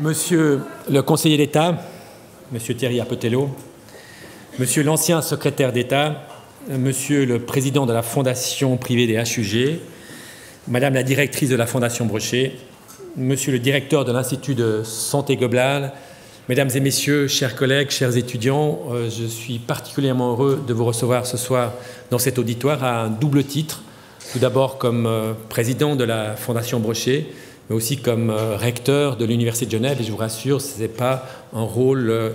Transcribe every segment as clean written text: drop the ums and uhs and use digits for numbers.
Monsieur le conseiller d'État, Monsieur Thierry Apotello, Monsieur l'ancien secrétaire d'État, Monsieur le président de la Fondation privée des HUG, Madame la directrice de la Fondation Brochet, Monsieur le directeur de l'Institut de santé globale, Mesdames et Messieurs, chers collègues, chers étudiants, je suis particulièrement heureux de vous recevoir ce soir dans cet auditoire à un double titre. Tout d'abord comme président de la Fondation Brochet, mais aussi comme recteur de l'Université de Genève. Et je vous rassure, ce n'est pas un rôle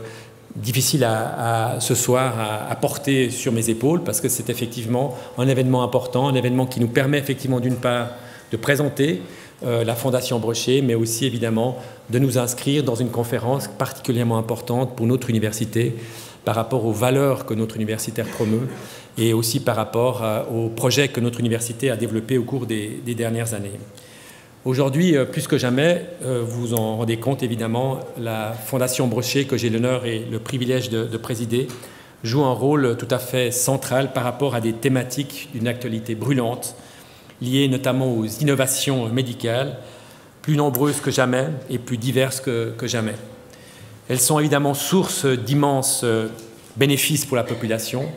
difficile ce soir à porter sur mes épaules, parce que c'est effectivement un événement important, un événement qui nous permet effectivement d'une part de présenter la Fondation Brochet, mais aussi évidemment de nous inscrire dans une conférence particulièrement importante pour notre université par rapport aux valeurs que notre université promeut et aussi par rapport aux projets que notre université a développés au cours des dernières années. Aujourd'hui, plus que jamais, vous en rendez compte évidemment, la Fondation Brochet, que j'ai l'honneur et le privilège de présider, joue un rôle tout à fait central par rapport à des thématiques d'une actualité brûlante, liées notamment aux innovations médicales, plus nombreuses que jamais et plus diverses que jamais. Elles sont évidemment source d'immenses bénéfices pour la population,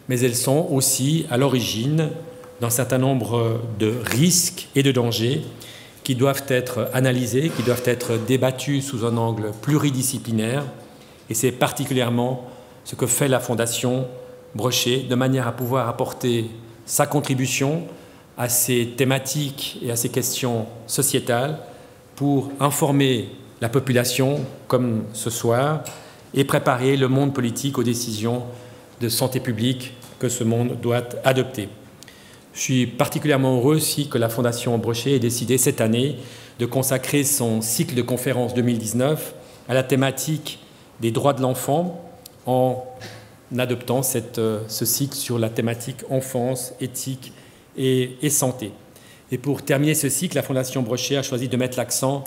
mais elles sont aussi à l'origine d'un certain nombre de risques et de dangers qui doivent être analysés, qui doivent être débattus sous un angle pluridisciplinaire. Et c'est particulièrement ce que fait la Fondation Brochet, de manière à pouvoir apporter sa contribution à ces thématiques et à ces questions sociétales pour informer la population, comme ce soir, et préparer le monde politique aux décisions de santé publique que ce monde doit adopter. Je suis particulièrement heureux aussi que la Fondation Brochet ait décidé cette année de consacrer son cycle de conférences 2019 à la thématique des droits de l'enfant en adoptant ce cycle sur la thématique enfance, éthique et santé. Et pour terminer ce cycle, la Fondation Brochet a choisi de mettre l'accent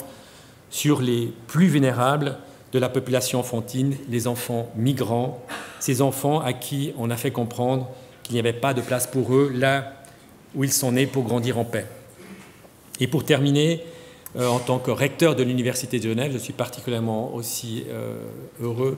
sur les plus vulnérables de la population enfantine, les enfants migrants, ces enfants à qui on a fait comprendre qu'il n'y avait pas de place pour eux là où ils sont nés pour grandir en paix. Et pour terminer, en tant que recteur de l'Université de Genève, je suis particulièrement aussi heureux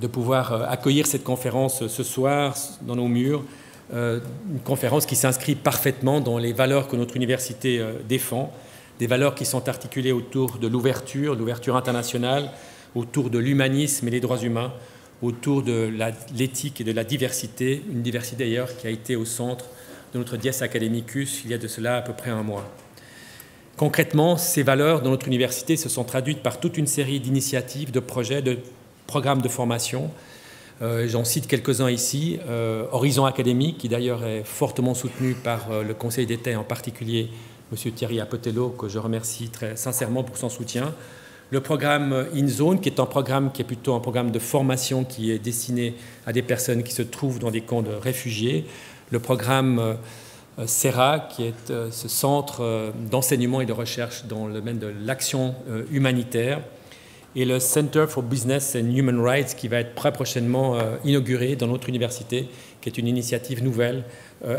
de pouvoir accueillir cette conférence ce soir dans nos murs, une conférence qui s'inscrit parfaitement dans les valeurs que notre université défend, des valeurs qui sont articulées autour de l'ouverture internationale, autour de l'humanisme et des droits humains, autour de l'éthique et de la diversité, une diversité d'ailleurs qui a été au centre de notre Dies Academicus il y a de cela à peu près un mois. Concrètement, ces valeurs dans notre université se sont traduites par toute une série d'initiatives, de projets, de programmes de formation. J'en cite quelques-uns ici. Horizon Académique, qui d'ailleurs est fortement soutenu par le Conseil d'État, et en particulier M. Thierry Apotello, que je remercie très sincèrement pour son soutien. Le programme InZone, qui est un programme qui est plutôt un programme de formation qui est destiné à des personnes qui se trouvent dans des camps de réfugiés. Le programme CERA, qui est ce centre d'enseignement et de recherche dans le domaine de l'action humanitaire. Et le Center for Business and Human Rights, qui va être très prochainement inauguré dans notre université, qui est une initiative nouvelle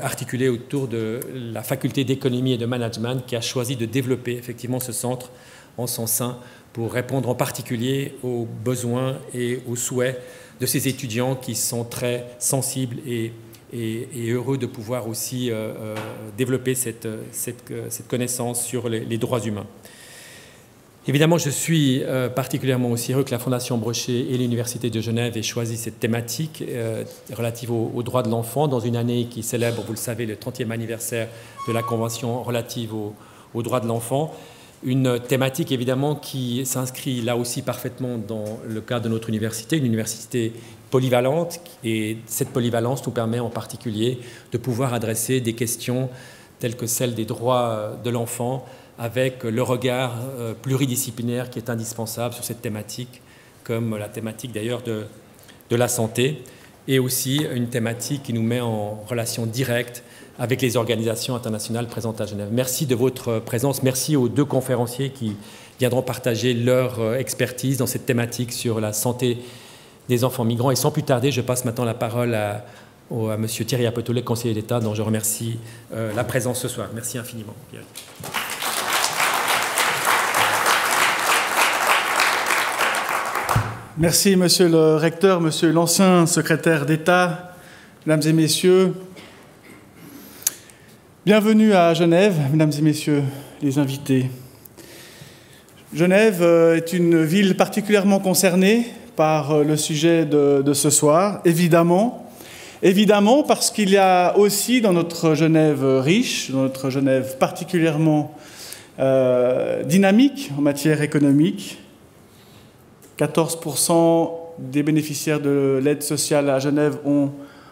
articulée autour de la faculté d'économie et de management, qui a choisi de développer effectivement ce centre en son sein pour répondre en particulier aux besoins et aux souhaits de ces étudiants qui sont très sensibles et heureux de pouvoir aussi développer cette connaissance sur les droits humains. Évidemment, je suis particulièrement aussi heureux que la Fondation Brochet et l'Université de Genève aient choisi cette thématique relative aux droits de l'enfant dans une année qui célèbre, vous le savez, le 30e anniversaire de la Convention relative aux droits de l'enfant. Une thématique évidemment qui s'inscrit là aussi parfaitement dans le cadre de notre université, une université polyvalente, et cette polyvalence nous permet en particulier de pouvoir adresser des questions telles que celles des droits de l'enfant avec le regard pluridisciplinaire qui est indispensable sur cette thématique, comme la thématique d'ailleurs de la santé, et aussi une thématique qui nous met en relation directe avec les organisations internationales présentes à Genève. Merci de votre présence. Merci aux deux conférenciers qui viendront partager leur expertise dans cette thématique sur la santé des enfants migrants. Et sans plus tarder, je passe maintenant la parole à M. Thierry Apotello, conseiller d'État, dont je remercie la présence ce soir. Merci infiniment. Merci, monsieur le recteur, monsieur l'ancien secrétaire d'État, mesdames et messieurs. Bienvenue à Genève, mesdames et messieurs les invités. Genève est une ville particulièrement concernée par le sujet de ce soir, évidemment. Évidemment parce qu'il y a aussi dans notre Genève riche, dans notre Genève particulièrement dynamique en matière économique, 14% des bénéficiaires de l'aide sociale à Genève ont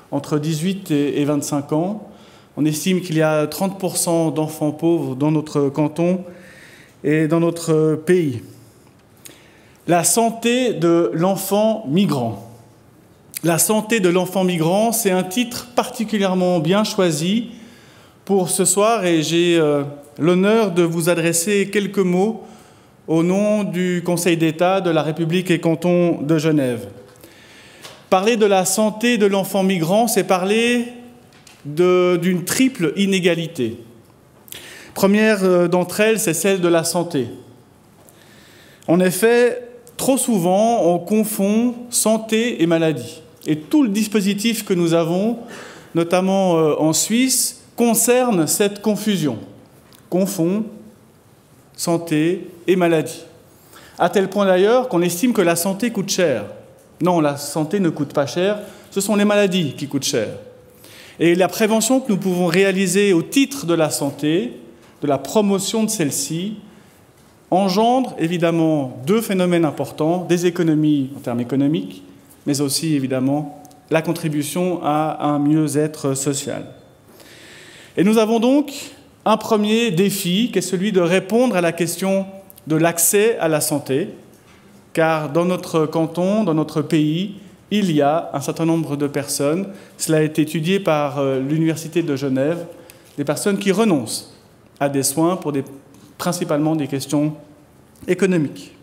entre 18 et 25 ans. On estime qu'il y a 30% d'enfants pauvres dans notre canton et dans notre pays. La santé de l'enfant migrant. La santé de l'enfant migrant, c'est un titre particulièrement bien choisi pour ce soir et j'ai l'honneur de vous adresser quelques mots au nom du Conseil d'État de la République et canton de Genève. Parler de la santé de l'enfant migrant, c'est parler d'une triple inégalité. Première d'entre elles, c'est celle de la santé. En effet, trop souvent, on confond santé et maladie. Et tout le dispositif que nous avons, notamment en Suisse, concerne cette confusion. Confond santé et maladie. À tel point d'ailleurs qu'on estime que la santé coûte cher. Non, la santé ne coûte pas cher, ce sont les maladies qui coûtent cher. Et la prévention que nous pouvons réaliser au titre de la santé, de la promotion de celle-ci, engendre évidemment deux phénomènes importants, des économies en termes économiques, mais aussi évidemment la contribution à un mieux-être social. Et nous avons donc un premier défi qui est celui de répondre à la question de l'accès à la santé, car dans notre canton, dans notre pays, il y a un certain nombre de personnes, cela a été étudié par l'Université de Genève, des personnes qui renoncent à des soins pour principalement des questions économiques.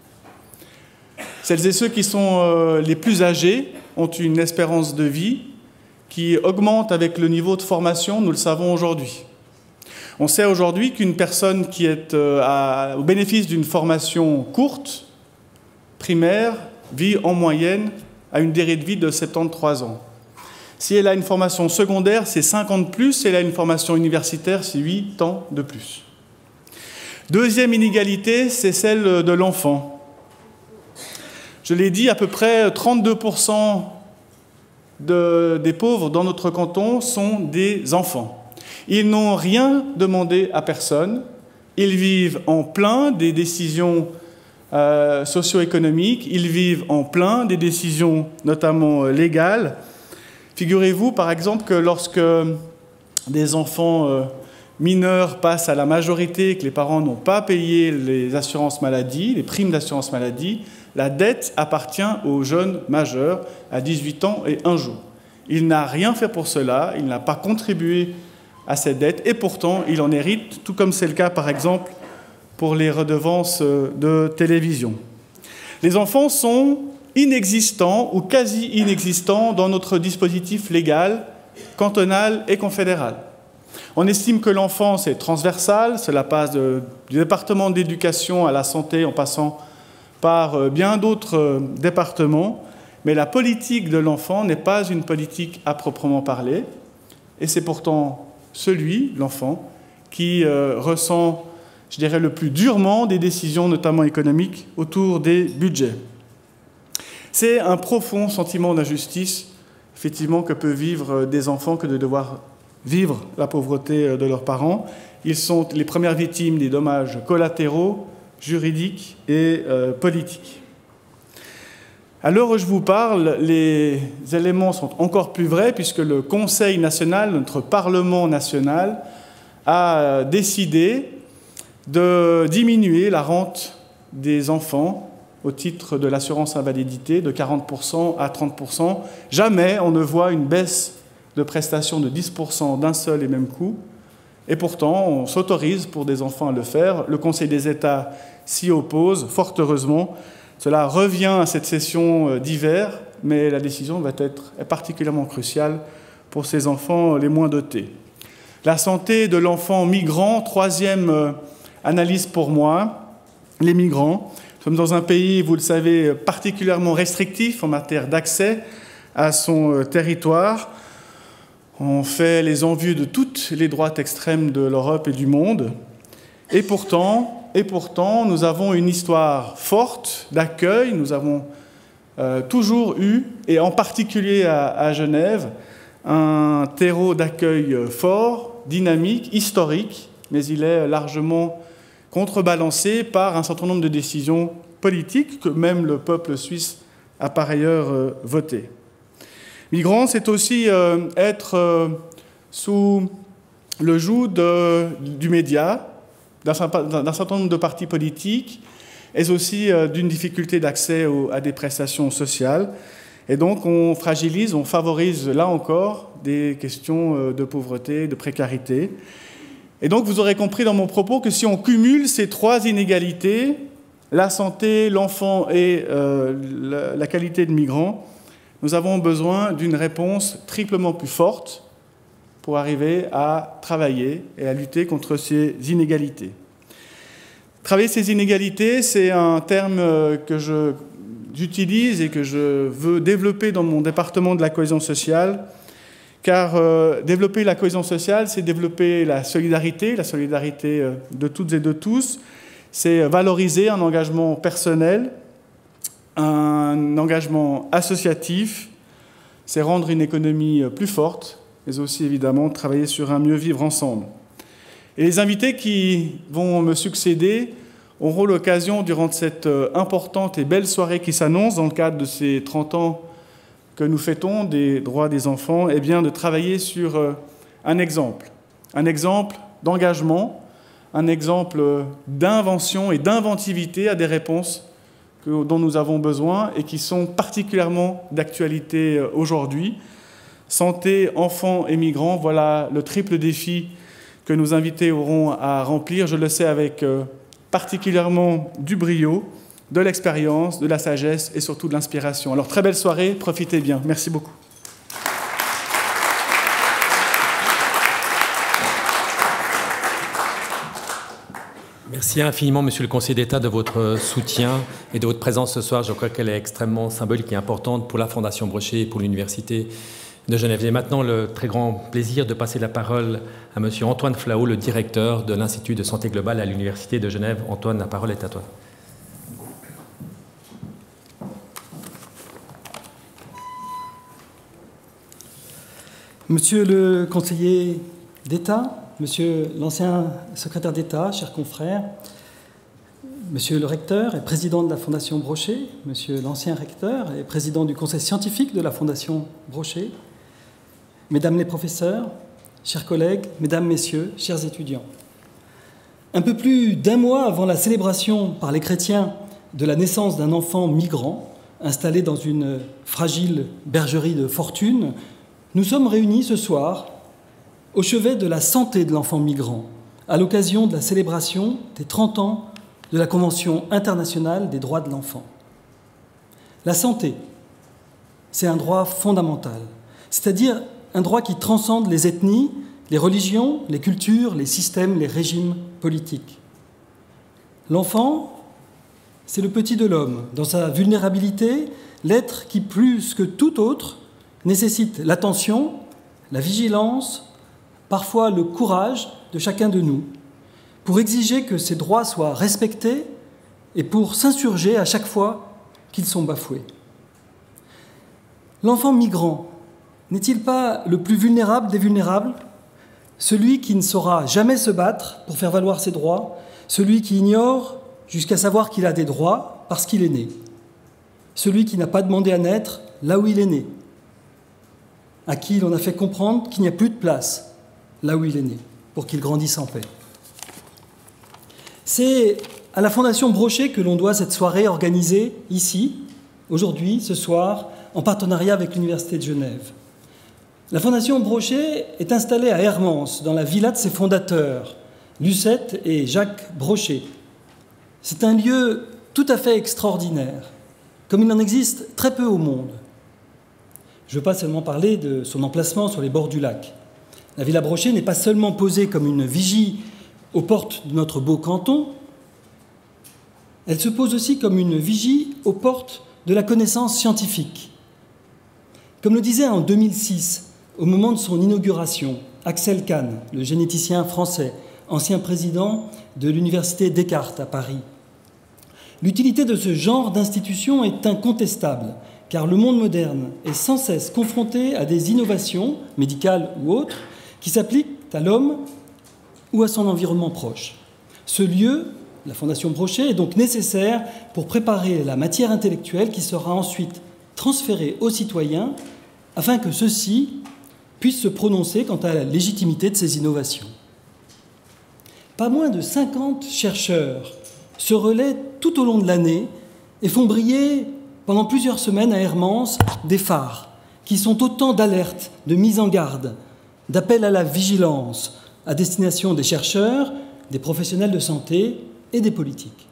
Celles et ceux qui sont les plus âgés ont une espérance de vie qui augmente avec le niveau de formation, nous le savons aujourd'hui. On sait aujourd'hui qu'une personne qui est au bénéfice d'une formation courte, primaire, vit en moyenne à une durée de vie de 73 ans. Si elle a une formation secondaire, c'est 5 ans de plus. Si elle a une formation universitaire, c'est 8 ans de plus. Deuxième inégalité, c'est celle de l'enfant. Je l'ai dit, à peu près 32% des pauvres dans notre canton sont des enfants. Ils n'ont rien demandé à personne. Ils vivent en plein des décisions socio-économiques. Ils vivent en plein des décisions notamment légales. Figurez-vous, par exemple, que lorsque des enfants mineurs passent à la majorité et que les parents n'ont pas payé les assurances maladie, les primes d'assurance maladie, la dette appartient aux jeunes majeurs à 18 ans et 1 jour. Il n'a rien fait pour cela, il n'a pas contribué à cette dette, et pourtant il en hérite, tout comme c'est le cas par exemple pour les redevances de télévision. Les enfants sont inexistants ou quasi inexistants dans notre dispositif légal, cantonal et confédéral. On estime que l'enfance est transversale, cela passe du département d'éducation à la santé en passant par bien d'autres départements, mais la politique de l'enfant n'est pas une politique à proprement parler, et c'est pourtant l'enfant, qui ressent, je dirais, le plus durement des décisions, notamment économiques, autour des budgets. C'est un profond sentiment d'injustice, effectivement, que peuvent vivre des enfants que de devoir vivre la pauvreté de leurs parents. Ils sont les premières victimes des dommages collatéraux, juridiques et politiques. À l'heure où je vous parle, les éléments sont encore plus vrais puisque le Conseil national, notre Parlement national, a décidé de diminuer la rente des enfants au titre de l'assurance invalidité de 40% à 30%. Jamais on ne voit une baisse de prestations de 10% d'un seul et même coup. Et pourtant, on s'autorise pour des enfants à le faire. Le Conseil des États s'y oppose, fort heureusement. Cela revient à cette session d'hiver, mais la décision va être particulièrement cruciale pour ces enfants les moins dotés. La santé de l'enfant migrant, troisième analyse pour moi, les migrants. Nous sommes dans un pays, vous le savez, particulièrement restrictif en matière d'accès à son territoire. On fait les envieux de toutes les droites extrêmes de l'Europe et du monde. Et pourtant, nous avons une histoire forte d'accueil. Nous avons toujours eu, et en particulier à Genève, un terreau d'accueil fort, dynamique, historique, mais il est largement contrebalancé par un certain nombre de décisions politiques que même le peuple suisse a par ailleurs votées. Migrants, c'est aussi être sous le joug du média, d'un certain nombre de partis politiques, et aussi d'une difficulté d'accès à des prestations sociales. Et donc on fragilise, on favorise là encore des questions de pauvreté, de précarité. Et donc vous aurez compris dans mon propos que si on cumule ces trois inégalités, la santé, l'enfant et la qualité de migrants, nous avons besoin d'une réponse triplement plus forte pour arriver à travailler et à lutter contre ces inégalités. Travailler ces inégalités, c'est un terme que j'utilise et que je veux développer dans mon département de la cohésion sociale, car développer la cohésion sociale, c'est développer la solidarité de toutes et de tous, c'est valoriser un engagement personnel, un engagement associatif, c'est rendre une économie plus forte, mais aussi évidemment travailler sur un mieux vivre ensemble. Et les invités qui vont me succéder auront l'occasion, durant cette importante et belle soirée qui s'annonce dans le cadre de ces 30 ans que nous fêtons des droits des enfants, eh bien, de travailler sur un exemple d'engagement, un exemple d'invention et d'inventivité à des réponses dont nous avons besoin et qui sont particulièrement d'actualité aujourd'hui. Santé, enfants et migrants, voilà le triple défi que nos invités auront à remplir, je le sais, avec particulièrement du brio, de l'expérience, de la sagesse et surtout de l'inspiration. Alors, très belle soirée, profitez bien. Merci beaucoup. Merci infiniment, Monsieur le Conseiller d'État, de votre soutien et de votre présence ce soir. Je crois qu'elle est extrêmement symbolique et importante pour la Fondation Brochet et pour l'Université de Genève. J'ai maintenant le très grand plaisir de passer la parole à Monsieur Antoine Flao, le directeur de l'Institut de santé globale à l'Université de Genève. Antoine, la parole est à toi. Monsieur le conseiller d'État, Monsieur l'ancien secrétaire d'État, chers confrères, Monsieur le recteur et président de la Fondation Brochet, Monsieur l'ancien recteur et président du conseil scientifique de la Fondation Brochet, Mesdames les professeurs, chers collègues, Mesdames, Messieurs, chers étudiants. Un peu plus d'un mois avant la célébration par les chrétiens de la naissance d'un enfant migrant installé dans une fragile bergerie de fortune, nous sommes réunis ce soir au chevet de la santé de l'enfant migrant, à l'occasion de la célébration des 30 ans de la Convention internationale des droits de l'enfant. La santé, c'est un droit fondamental, c'est-à-dire un droit qui transcende les ethnies, les religions, les cultures, les systèmes, les régimes politiques. L'enfant, c'est le petit de l'homme, dans sa vulnérabilité, l'être qui, plus que tout autre, nécessite l'attention, la vigilance, parfois le courage de chacun de nous, pour exiger que ces droits soient respectés et pour s'insurger à chaque fois qu'ils sont bafoués. L'enfant migrant n'est-il pas le plus vulnérable des vulnérables ? Celui qui ne saura jamais se battre pour faire valoir ses droits, celui qui ignore jusqu'à savoir qu'il a des droits parce qu'il est né, celui qui n'a pas demandé à naître là où il est né, à qui l'on a fait comprendre qu'il n'y a plus de place là où il est né, pour qu'il grandisse en paix. C'est à la Fondation Brochet que l'on doit cette soirée organisée ici, aujourd'hui, ce soir, en partenariat avec l'Université de Genève. La Fondation Brochet est installée à Hermance, dans la villa de ses fondateurs, Lucette et Jacques Brochet. C'est un lieu tout à fait extraordinaire, comme il en existe très peu au monde. Je ne veux pas seulement parler de son emplacement sur les bords du lac. La Villa Brochet n'est pas seulement posée comme une vigie aux portes de notre beau canton, Elle se pose aussi comme une vigie aux portes de la connaissance scientifique. Comme le disait en 2006, au moment de son inauguration, Axel Kahn, le généticien français, ancien président de l'université Descartes à Paris, l'utilité de ce genre d'institution est incontestable, car le monde moderne est sans cesse confronté à des innovations, médicales ou autres, qui s'appliquent à l'homme ou à son environnement proche. Ce lieu, la Fondation Brochet, est donc nécessaire pour préparer la matière intellectuelle qui sera ensuite transférée aux citoyens afin que ceux-ci puissent se prononcer quant à la légitimité de ces innovations. Pas moins de 50 chercheurs se relaient tout au long de l'année et font briller pendant plusieurs semaines à Hermance des phares qui sont autant d'alertes, de mise en garde, d'appels à la vigilance à destination des chercheurs, des professionnels de santé et des politiques.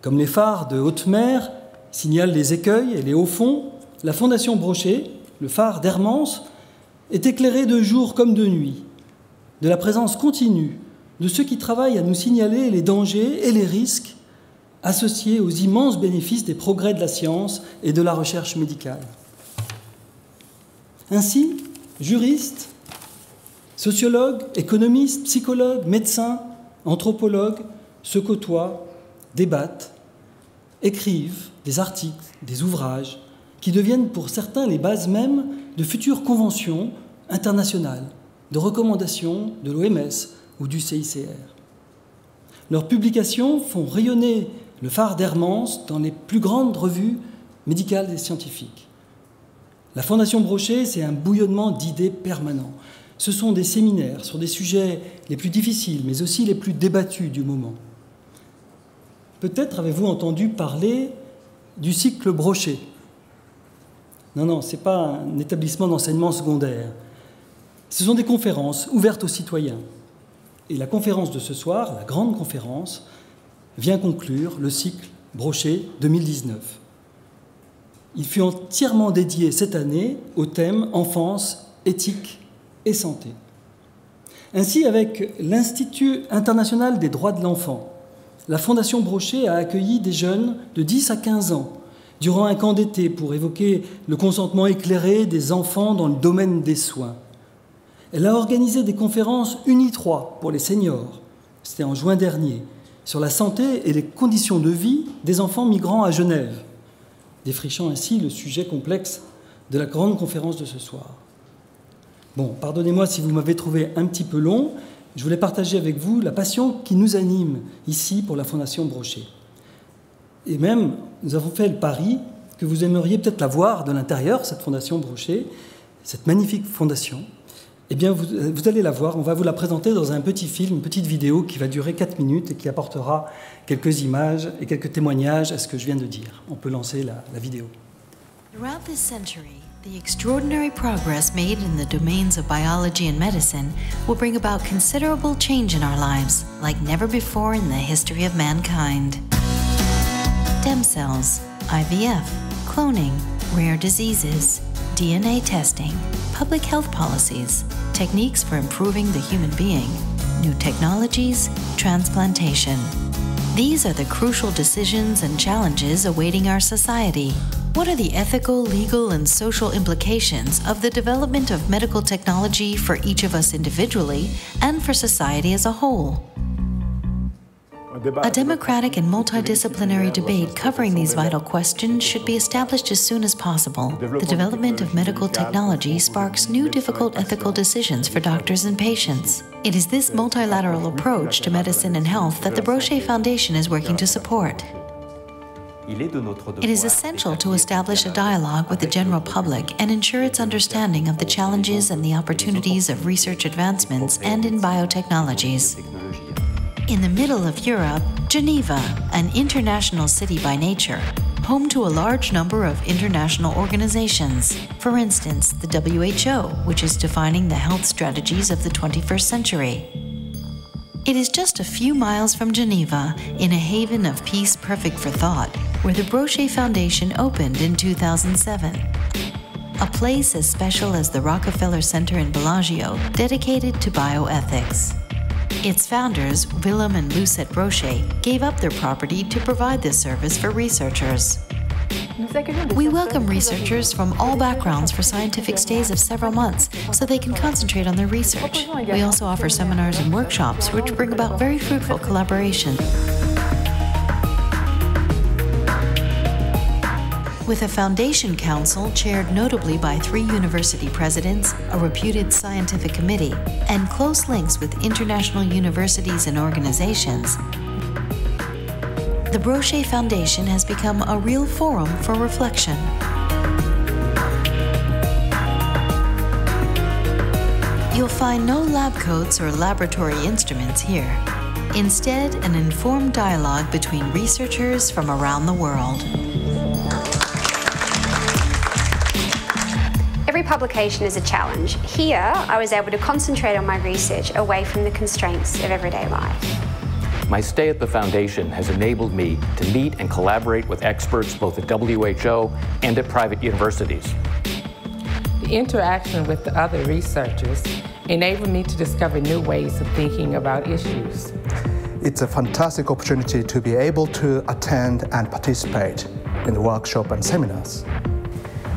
Comme les phares de haute mer signalent les écueils et les hauts fonds, la Fondation Brochet, le phare d'Hermance, est éclairé de jour comme de nuit, de la présence continue de ceux qui travaillent à nous signaler les dangers et les risques associés aux immenses bénéfices des progrès de la science et de la recherche médicale. Ainsi, juristes, sociologues, économistes, psychologues, médecins, anthropologues se côtoient, débattent, écrivent des articles, des ouvrages qui deviennent pour certains les bases mêmes de futures conventions internationales, de recommandations de l'OMS ou du CICR. Leurs publications font rayonner le phare d'Hermance dans les plus grandes revues médicales et scientifiques. La Fondation Brochet, c'est un bouillonnement d'idées permanent. Ce sont des séminaires sur des sujets les plus difficiles, mais aussi les plus débattus du moment. Peut-être avez-vous entendu parler du cycle Brochet. Non, ce n'est pas un établissement d'enseignement secondaire. Ce sont des conférences ouvertes aux citoyens. Et la conférence de ce soir, la grande conférence, vient conclure le cycle Brochet 2019. Il fut entièrement dédié cette année au thème enfance, éthique et santé. Ainsi, avec l'Institut international des droits de l'enfant, la Fondation Brochet a accueilli des jeunes de 10 à 15 ans durant un camp d'été pour évoquer le consentement éclairé des enfants dans le domaine des soins. Elle a organisé des conférences Uni 3 pour les seniors, c'était en juin dernier, sur la santé et les conditions de vie des enfants migrants à Genève, défrichant ainsi le sujet complexe de la grande conférence de ce soir. Bon, pardonnez-moi si vous m'avez trouvé un petit peu long, je voulais partager avec vous la passion qui nous anime ici pour la Fondation Brochet. Et même, nous avons fait le pari que vous aimeriez peut-être la voir de l'intérieur, cette Fondation Brochet, cette magnifique fondation. Eh bien, vous allez la voir, on va vous la présenter dans un petit film, une petite vidéo qui va durer 4 minutes et qui apportera quelques images et quelques témoignages à ce que je viens de dire. On peut lancer la vidéo. Throughout this century, the extraordinary progress made in the domains of biology and medicine will bring about considerable change in our lives, like never before in the history of mankind. Stem cells, IVF, cloning, rare diseases, DNA testing, public health policies, techniques for improving the human being, new technologies, transplantation. These are the crucial decisions and challenges awaiting our society. What are the ethical, legal, and social implications of the development of medical technology for each of us individually and for society as a whole? A democratic and multidisciplinary debate covering these vital questions should be established as soon as possible. The development of medical technology sparks new difficult ethical decisions for doctors and patients. It is this multilateral approach to medicine and health that the Brochet Foundation is working to support. It is essential to establish a dialogue with the general public and ensure its understanding of the challenges and the opportunities of research advancements and in biotechnologies. In the middle of Europe, Geneva, an international city by nature, home to a large number of international organizations. For instance, the WHO, which is defining the health strategies of the 21st century. It is just a few miles from Geneva, in a haven of peace perfect for thought, where the Brochet Foundation opened in 2007. A place as special as the Rockefeller Center in Bellagio, dedicated to bioethics. Its founders, Willem and Lucette Brochet, gave up their property to provide this service for researchers. We welcome researchers from all backgrounds for scientific stays of several months so they can concentrate on their research. We also offer seminars and workshops which bring about very fruitful collaboration. With a foundation council chaired notably by 3 university presidents, a reputed scientific committee, and close links with international universities and organizations, the Brochet Foundation has become a real forum for reflection. You'll find no lab coats or laboratory instruments here. Instead, an informed dialogue between researchers from around the world. Every publication is a challenge. Here, I was able to concentrate on my research away from the constraints of everyday life. My stay at the Foundation has enabled me to meet and collaborate with experts both at WHO and at private universities. The interaction with the other researchers enabled me to discover new ways of thinking about issues. It's a fantastic opportunity to be able to attend and participate in the workshop and seminars.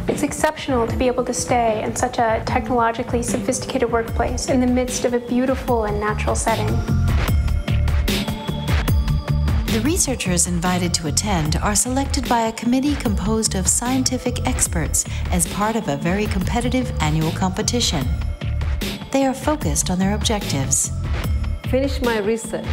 It's exceptional to be able to stay in such a technologically sophisticated workplace in the midst of a beautiful and natural setting. The researchers invited to attend are selected by a committee composed of scientific experts as part of a very competitive annual competition. They are focused on their objectives. Finish my research.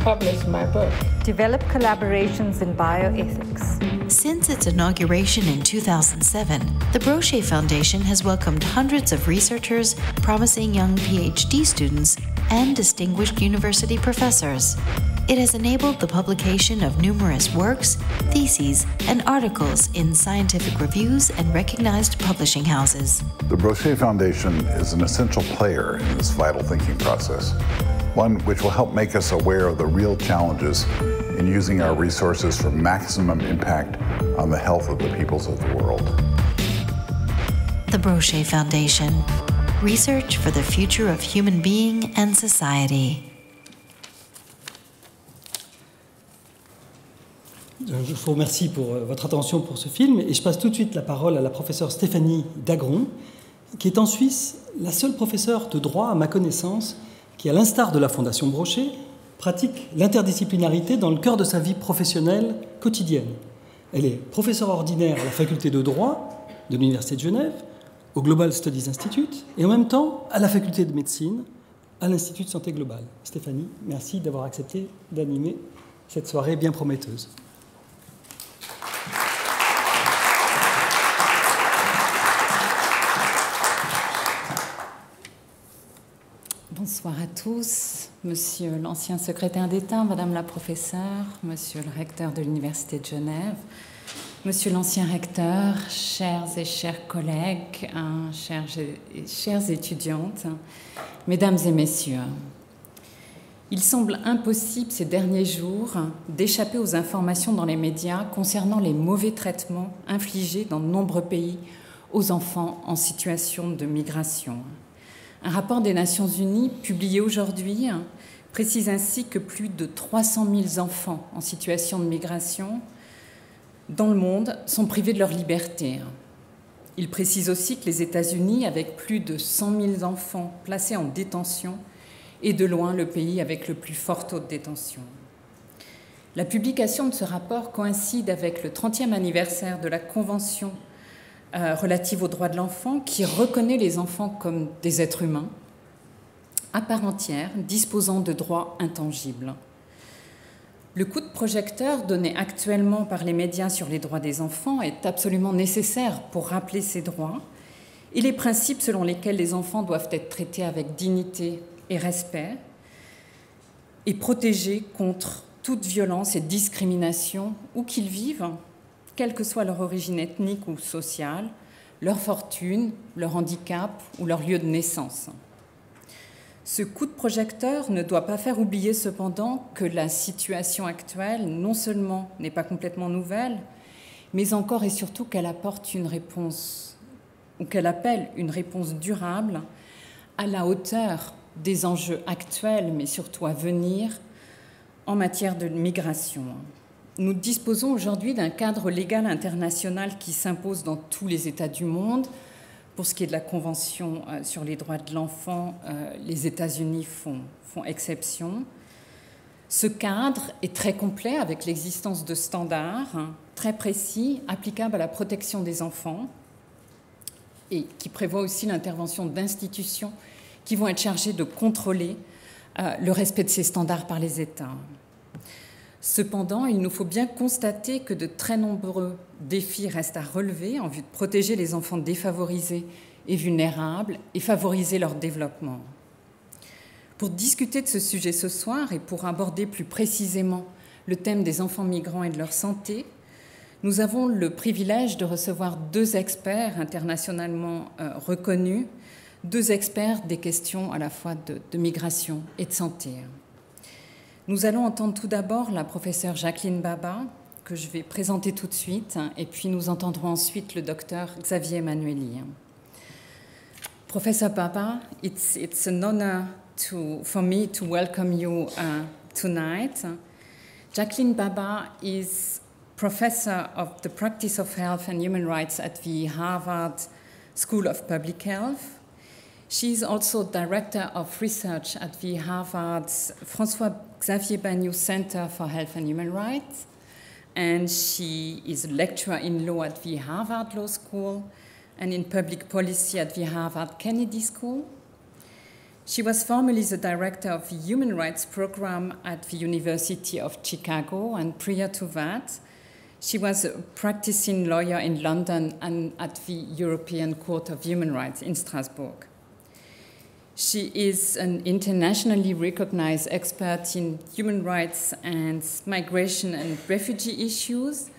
Publish my book. Develop collaborations in bioethics. Since its inauguration in 2007, the Brochet Foundation has welcomed hundreds of researchers, promising young PhD students, and distinguished university professors. It has enabled the publication of numerous works, theses, and articles in scientific reviews and recognized publishing houses. The Brochet Foundation is an essential player in this vital thinking process, one which will help make us aware of the real challenges in using our resources for maximum impact on the health of the peoples of the world. The Brochet Foundation. Research for the future of human being and society. Je vous remercie pour votre attention pour ce film et je passe tout de suite la parole à la professeure Stéphanie Dagron, qui est en Suisse la seule professeure de droit à ma connaissance qui, à l'instar de la Fondation Brochet, pratique l'interdisciplinarité dans le cœur de sa vie professionnelle quotidienne. Elle est professeure ordinaire à la faculté de droit de l'Université de Genève, au Global Studies Institute, et en même temps à la faculté de médecine, à l'Institut de santé globale. Stéphanie, merci d'avoir accepté d'animer cette soirée bien prometteuse. Bonsoir à tous, Monsieur l'ancien secrétaire d'État, Madame la professeure, Monsieur le recteur de l'Université de Genève, Monsieur l'ancien recteur, chers et chers collègues, chères étudiantes, Mesdames et Messieurs. Il semble impossible ces derniers jours d'échapper aux informations dans les médias concernant les mauvais traitements infligés dans de nombreux pays aux enfants en situation de migration. Un rapport des Nations Unies publié aujourd'hui précise ainsi que plus de 300 000 enfants en situation de migration dans le monde sont privés de leur liberté. Il précise aussi que les États-Unis, avec plus de 100 000 enfants placés en détention, est de loin le pays avec le plus fort taux de détention. La publication de ce rapport coïncide avec le 30e anniversaire de la Convention relative aux droits de l'enfant, qui reconnaît les enfants comme des êtres humains à part entière, disposant de droits intangibles. Le coup de projecteur donné actuellement par les médias sur les droits des enfants est absolument nécessaire pour rappeler ces droits et les principes selon lesquels les enfants doivent être traités avec dignité et respect et protégés contre toute violence et discrimination où qu'ils vivent, quelle que soit leur origine ethnique ou sociale, leur fortune, leur handicap ou leur lieu de naissance. Ce coup de projecteur ne doit pas faire oublier cependant que la situation actuelle, non seulement n'est pas complètement nouvelle, mais encore et surtout qu'elle apporte une réponse, ou qu'elle appelle une réponse durable à la hauteur des enjeux actuels, mais surtout à venir, en matière de migration. Nous disposons aujourd'hui d'un cadre légal international qui s'impose dans tous les États du monde. Pour ce qui est de la Convention sur les droits de l'enfant, les États-Unis font exception. Ce cadre est très complet avec l'existence de standards très précis, applicables à la protection des enfants et qui prévoit aussi l'intervention d'institutions qui vont être chargées de contrôler le respect de ces standards par les États. Cependant, il nous faut bien constater que de très nombreux défis restent à relever en vue de protéger les enfants défavorisés et vulnérables et favoriser leur développement. Pour discuter de ce sujet ce soir et pour aborder plus précisément le thème des enfants migrants et de leur santé, nous avons le privilège de recevoir deux experts internationalement reconnus, deux experts des questions à la fois de migration et de santé. Nous allons entendre tout d'abord la professeure Jacqueline Baba, que je vais présenter tout de suite, et puis nous entendrons ensuite le docteur Xavier Emanueli. Professor Baba, it's an honor for me to welcome you tonight. Jacqueline Baba is professor of the practice of health and human rights at the Harvard School of Public Health. She is also director of research at the Harvard's François Xavier Bagnoud Center for Health and Human Rights, and she is a lecturer in law at the Harvard Law School and in public policy at the Harvard Kennedy School. She was formerly the director of the Human Rights Program at the University of Chicago, and prior to that, she was a practicing lawyer in London and at the European Court of Human Rights in Strasbourg. She is an internationally recognized expert in human rights and migration and refugee issues.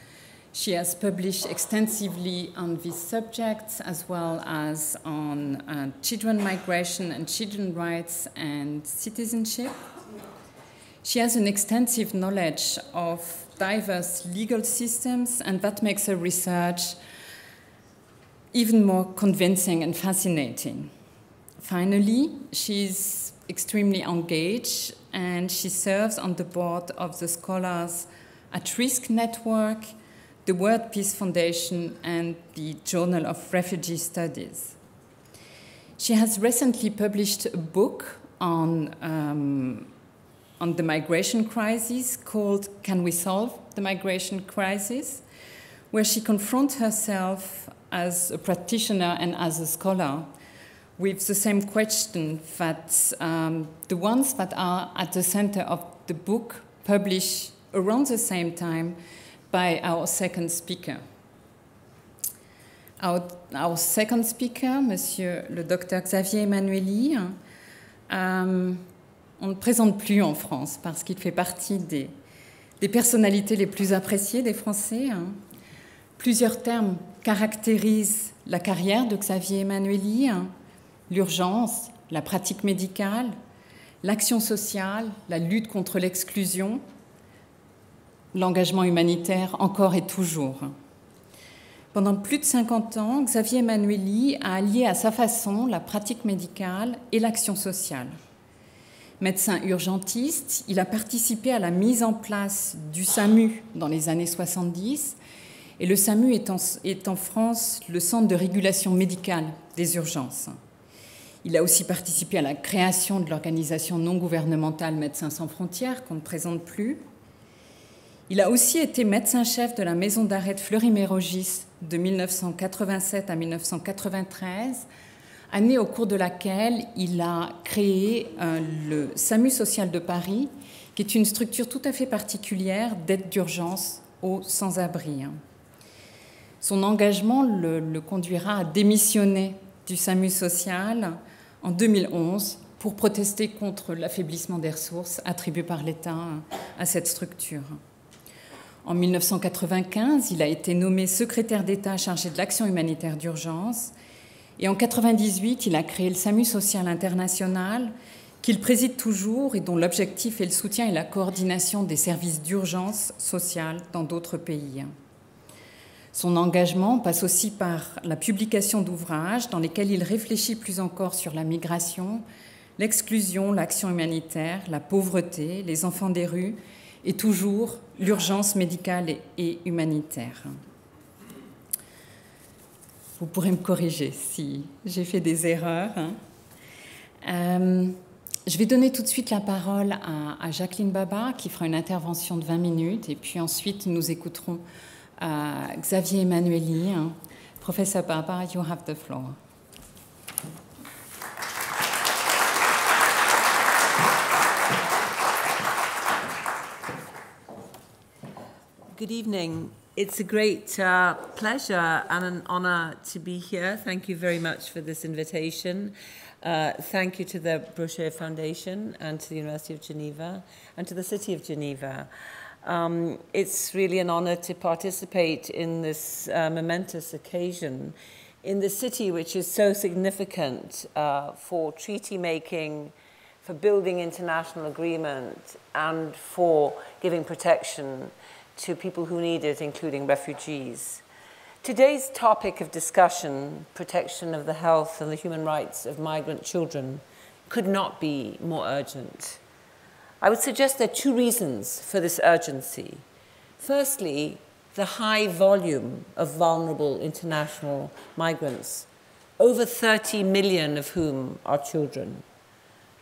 She has published extensively on these subjects as well as on children migration and children rights and citizenship. She has an extensive knowledge of diverse legal systems, and that makes her research even more convincing and fascinating. Finally, she's extremely engaged, and she serves on the board of the Scholars at Risk Network, the World Peace Foundation, and the Journal of Refugee Studies. She has recently published a book on the migration crisis called Can We Solve the Migration Crisis?, where she confronts herself as a practitioner and as a scholar with the same question that the ones that are at the center of the book published around the same time by our second speaker. Our second speaker, Monsieur le Dr Xavier Emanueli, on ne le présente plus en France parce qu'il fait partie des personnalités les plus appréciées des Français. Plusieurs termes caractérisent la carrière de Xavier Emanueli: l'urgence, la pratique médicale, l'action sociale, la lutte contre l'exclusion, l'engagement humanitaire encore et toujours. Pendant plus de 50 ans, Xavier Emanueli a allié à sa façon la pratique médicale et l'action sociale. Médecin urgentiste, il a participé à la mise en place du SAMU dans les années 70, et le SAMU est en France le centre de régulation médicale des urgences. Il a aussi participé à la création de l'organisation non gouvernementale Médecins sans frontières, qu'on ne présente plus. Il a aussi été médecin-chef de la maison d'arrêt de Fleury-Mérogis de 1987 à 1993, année au cours de laquelle il a créé le SAMU social de Paris, qui est une structure tout à fait particulière d'aide d'urgence aux sans-abri. Son engagement le conduira à démissionner du SAMU social en 2011 pour protester contre l'affaiblissement des ressources attribuées par l'État à cette structure. En 1995, il a été nommé secrétaire d'État chargé de l'action humanitaire d'urgence, et en 1998, il a créé le SAMU social international qu'il préside toujours et dont l'objectif est le soutien et la coordination des services d'urgence sociale dans d'autres pays. Son engagement passe aussi par la publication d'ouvrages dans lesquels il réfléchit plus encore sur la migration, l'exclusion, l'action humanitaire, la pauvreté, les enfants des rues et toujours l'urgence médicale et humanitaire. Vous pourrez me corriger si j'ai fait des erreurs. Je vais donner tout de suite la parole à Jacqueline Baba qui fera une intervention de 20 minutes et puis ensuite nous écouterons Xavier Emmanueli. Professor Baba, you have the floor. Good evening. It's a great pleasure and an honor to be here. Thank you very much for this invitation. Thank you to the Brochet Foundation and to the University of Geneva and to the City of Geneva. It's really an honor to participate in this momentous occasion in the city which is so significant for treaty making, for building international agreement, and for giving protection to people who need it, including refugees. Today's topic of discussion, protection of the health and the human rights of migrant children, could not be more urgent. I would suggest there are two reasons for this urgency. Firstly, the high volume of vulnerable international migrants, over 30 million of whom are children,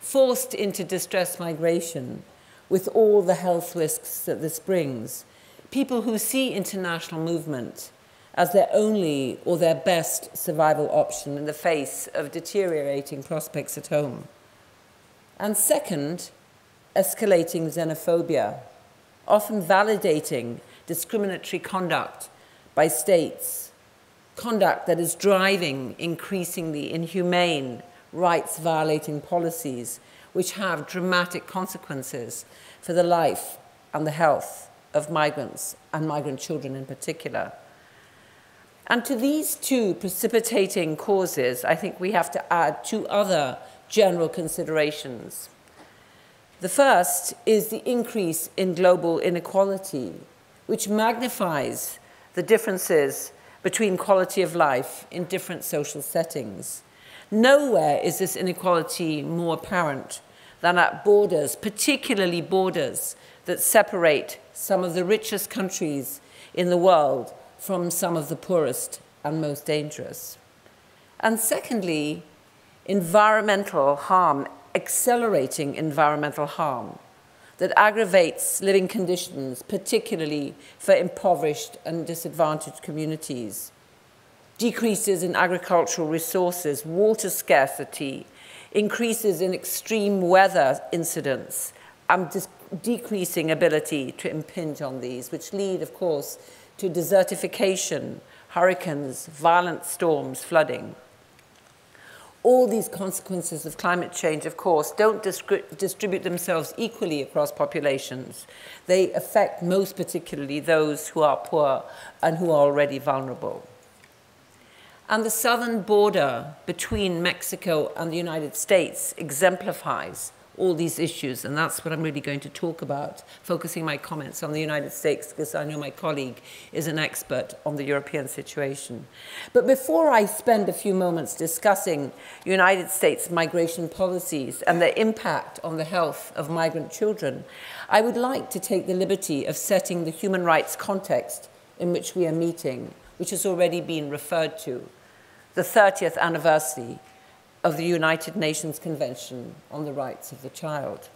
forced into distress migration with all the health risks that this brings. People who see international movement as their only or their best survival option in the face of deteriorating prospects at home. And second, escalating xenophobia, often validating discriminatory conduct by states, conduct that is driving increasingly inhumane, rights-violating policies which have dramatic consequences for the life and the health of migrants and migrant children in particular. And to these two precipitating causes, I think we have to add two other general considerations. The first is the increase in global inequality, which magnifies the differences between quality of life in different social settings. Nowhere is this inequality more apparent than at borders, particularly borders that separate some of the richest countries in the world from some of the poorest and most dangerous. And secondly, environmental harm, accelerating environmental harm that aggravates living conditions, particularly for impoverished and disadvantaged communities. Decreases in agricultural resources, water scarcity, increases in extreme weather incidents, and decreasing ability to impinge on these, which lead, of course, to desertification, hurricanes, violent storms, flooding. All these consequences of climate change, of course, don't distribute themselves equally across populations. They affect most particularly those who are poor and who are already vulnerable. And the southern border between Mexico and the United States exemplifies all these issues, and that's what I'm really going to talk about, focusing my comments on the United States, because I know my colleague is an expert on the European situation. But before I spend a few moments discussing United States migration policies and their impact on the health of migrant children, I would like to take the liberty of setting the human rights context in which we are meeting, which has already been referred to, the 30th anniversary of the United Nations Convention on the Rights of the Child.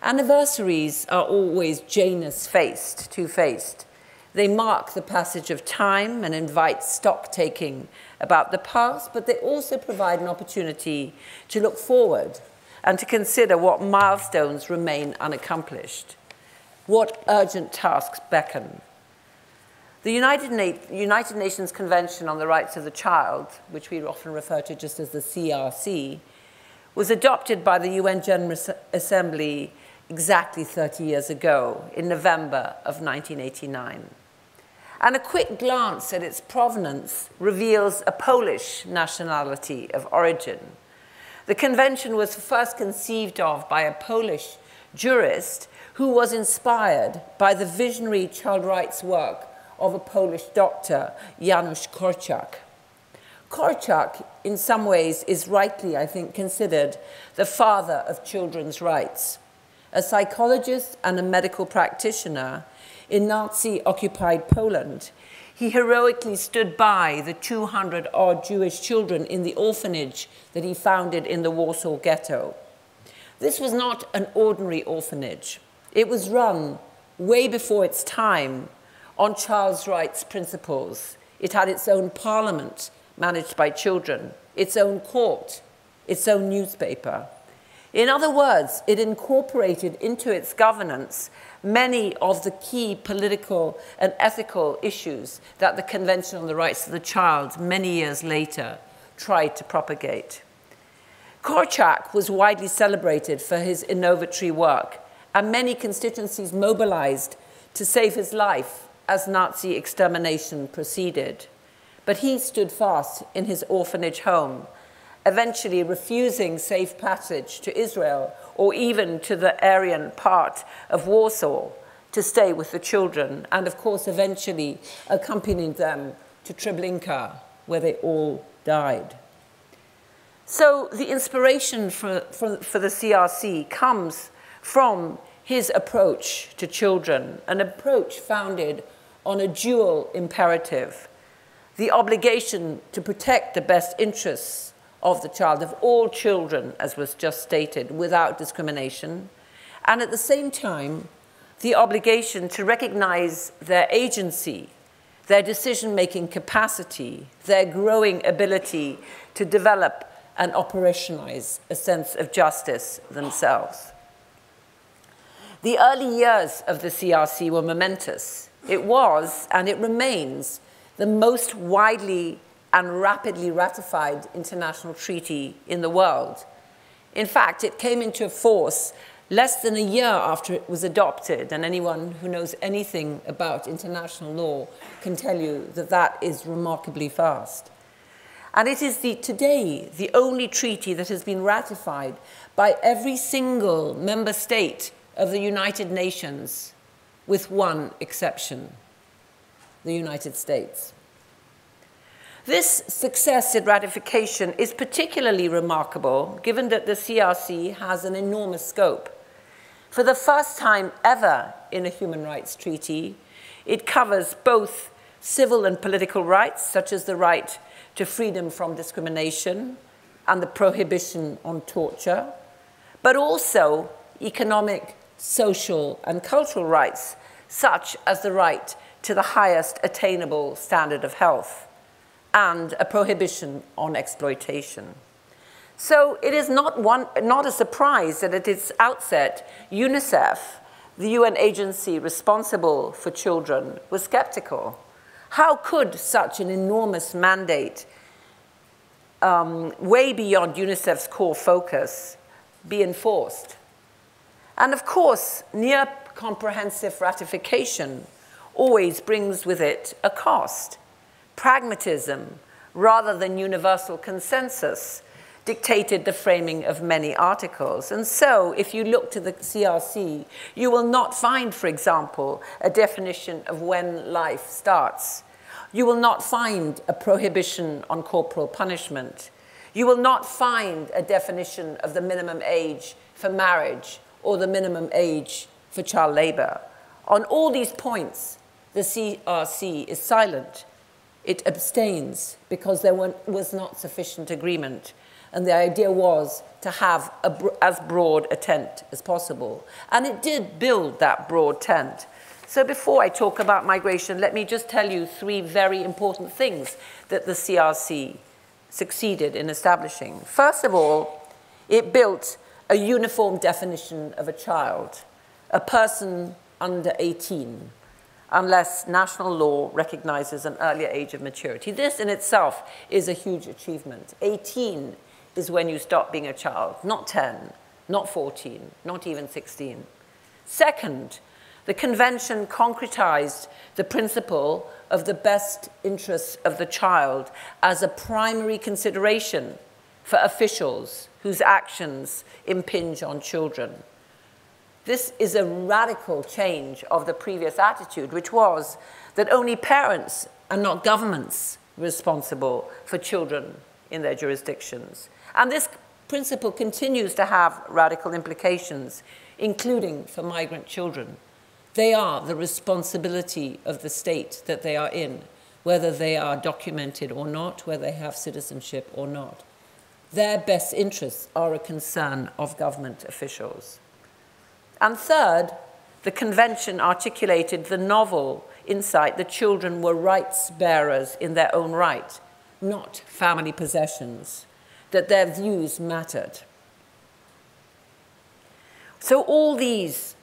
Anniversaries are always Janus-faced, two-faced. They mark the passage of time and invite stock-taking about the past, but they also provide an opportunity to look forward and to consider what milestones remain unaccomplished, what urgent tasks beckon. The United Nations Convention on the Rights of the Child, which we often refer to just as the CRC, was adopted by the UN General Assembly exactly 30 years ago, in November of 1989. And a quick glance at its provenance reveals a Polish nationality of origin. The convention was first conceived of by a Polish jurist who was inspired by the visionary child rights work of a Polish doctor, Janusz Korczak, Korczak, in some ways, is rightly, I think, considered the father of children's rights. A psychologist and a medical practitioner in Nazi-occupied Poland, he heroically stood by the 200-odd Jewish children in the orphanage that he founded in the Warsaw Ghetto. This was not an ordinary orphanage. It was run way before its time on child's rights principles. It had its own parliament managed by children, its own court, its own newspaper. In other words, it incorporated into its governance many of the key political and ethical issues that the Convention on the Rights of the Child many years later tried to propagate. Korczak was widely celebrated for his innovatory work, and many constituencies mobilized to save his life as Nazi extermination proceeded. But he stood fast in his orphanage home, eventually refusing safe passage to Israel or even to the Aryan part of Warsaw to stay with the children, and of course eventually accompanying them to Treblinka, where they all died. So the inspiration for the CRC comes from his approach to children, an approach founded on a dual imperative: the obligation to protect the best interests of the child, of all children, as was just stated, without discrimination, and at the same time, the obligation to recognize their agency, their decision-making capacity, their growing ability to develop and operationalize a sense of justice themselves. The early years of the CRC were momentous. It was, and it remains, the most widely and rapidly ratified international treaty in the world. In fact, it came into force less than a year after it was adopted, and anyone who knows anything about international law can tell you that that is remarkably fast. And it is today the only treaty that has been ratified by every single member state of the United Nations, with one exception: the United States. This success in ratification is particularly remarkable given that the CRC has an enormous scope. For the first time ever in a human rights treaty, it covers both civil and political rights, such as the right to freedom from discrimination and the prohibition on torture, but also economic, social, and cultural rights, such as the right to the highest attainable standard of health, and a prohibition on exploitation. So it is not a surprise that at its outset, UNICEF, the UN agency responsible for children, was skeptical. How could such an enormous mandate, way beyond UNICEF's core focus, be enforced? And of course, near comprehensive ratification always brings with it a cost. Pragmatism, rather than universal consensus, dictated the framing of many articles. And so, if you look to the CRC, you will not find, for example, a definition of when life starts. You will not find a prohibition on corporal punishment. You will not find a definition of the minimum age for marriage or the minimum age for child labor. On all these points, the CRC is silent. It abstains because there was not sufficient agreement. And the idea was to have as broad a tent as possible. And it did build that broad tent. So before I talk about migration, let me just tell you three very important things that the CRC succeeded in establishing. First of all, it built a uniform definition of a child, a person under 18. Unless national law recognizes an earlier age of maturity. This in itself is a huge achievement. 18 is when you stop being a child, not 10, not 14, not even 16. Second, the convention concretized the principle of the best interests of the child as a primary consideration for officials whose actions impinge on children. This is a radical change of the previous attitude, which was that only parents and not governments responsible for children in their jurisdictions. And this principle continues to have radical implications, including for migrant children. They are the responsibility of the state that they are in, whether they are documented or not, whether they have citizenship or not. Their best interests are a concern of government officials. And third, the Convention articulated the novel insight that children were rights bearers in their own right, not family possessions, that their views mattered. So all these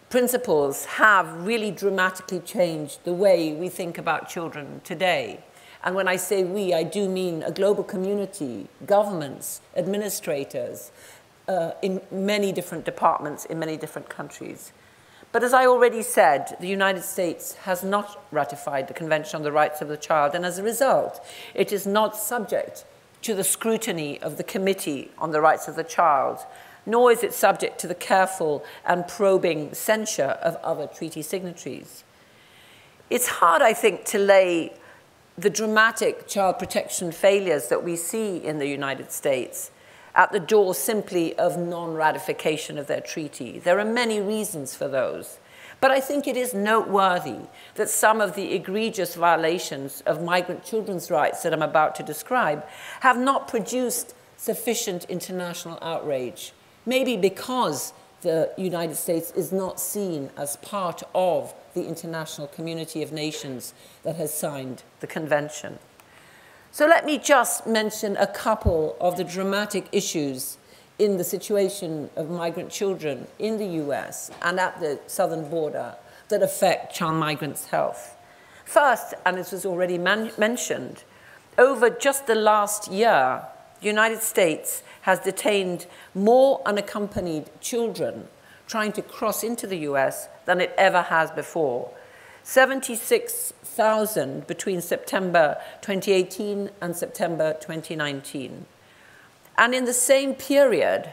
principles have really dramatically changed the way we think about children today. And when I say we, I do mean a global community, governments, administrators, in many different departments in many different countries. But as I already said, the United States has not ratified the Convention on the Rights of the Child, and as a result, it is not subject to the scrutiny of the Committee on the Rights of the Child, nor is it subject to the careful and probing censure of other treaty signatories. It's hard, I think, to lay the dramatic child protection failures that we see in the United States at the door simply of non-ratification of their treaty. There are many reasons for those. But I think it is noteworthy that some of the egregious violations of migrant children's rights that I'm about to describe have not produced sufficient international outrage, maybe because the United States is not seen as part of the international community of nations that has signed the convention. So let me just mention a couple of the dramatic issues in the situation of migrant children in the US and at the southern border that affect child migrants' health. First, and this was already mentioned, over just the last year, the United States has detained more unaccompanied children trying to cross into the US than it ever has before. 76,000 between September 2018 and September 2019. And in the same period,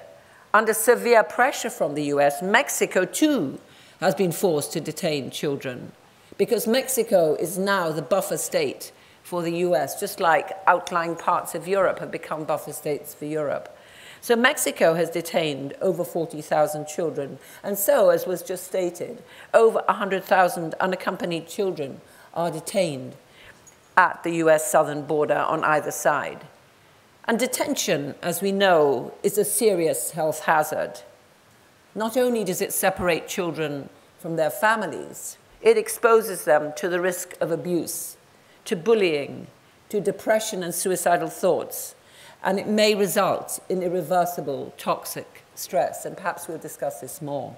under severe pressure from the US, Mexico too has been forced to detain children because Mexico is now the buffer state for the US, just like outlying parts of Europe have become buffer states for Europe. So Mexico has detained over 40,000 children, and so, as was just stated, over 100,000 unaccompanied children are detained at the US southern border on either side. And detention, as we know, is a serious health hazard. Not only does it separate children from their families, it exposes them to the risk of abuse, to bullying, to depression and suicidal thoughts, and it may result in irreversible toxic stress, and perhaps we'll discuss this more.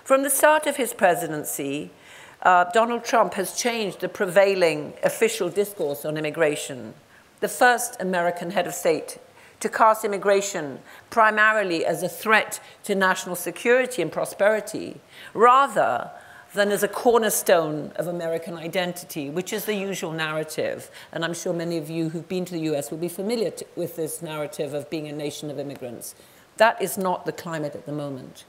From the start of his presidency, Donald Trump has changed the prevailing official discourse on immigration, the first American head of state to cast immigration primarily as a threat to national security and prosperity, rather than as a cornerstone of American identity, which is the usual narrative. And I'm sure many of you who've been to the US will be familiar with this narrative of being a nation of immigrants. That is not the climate at the moment.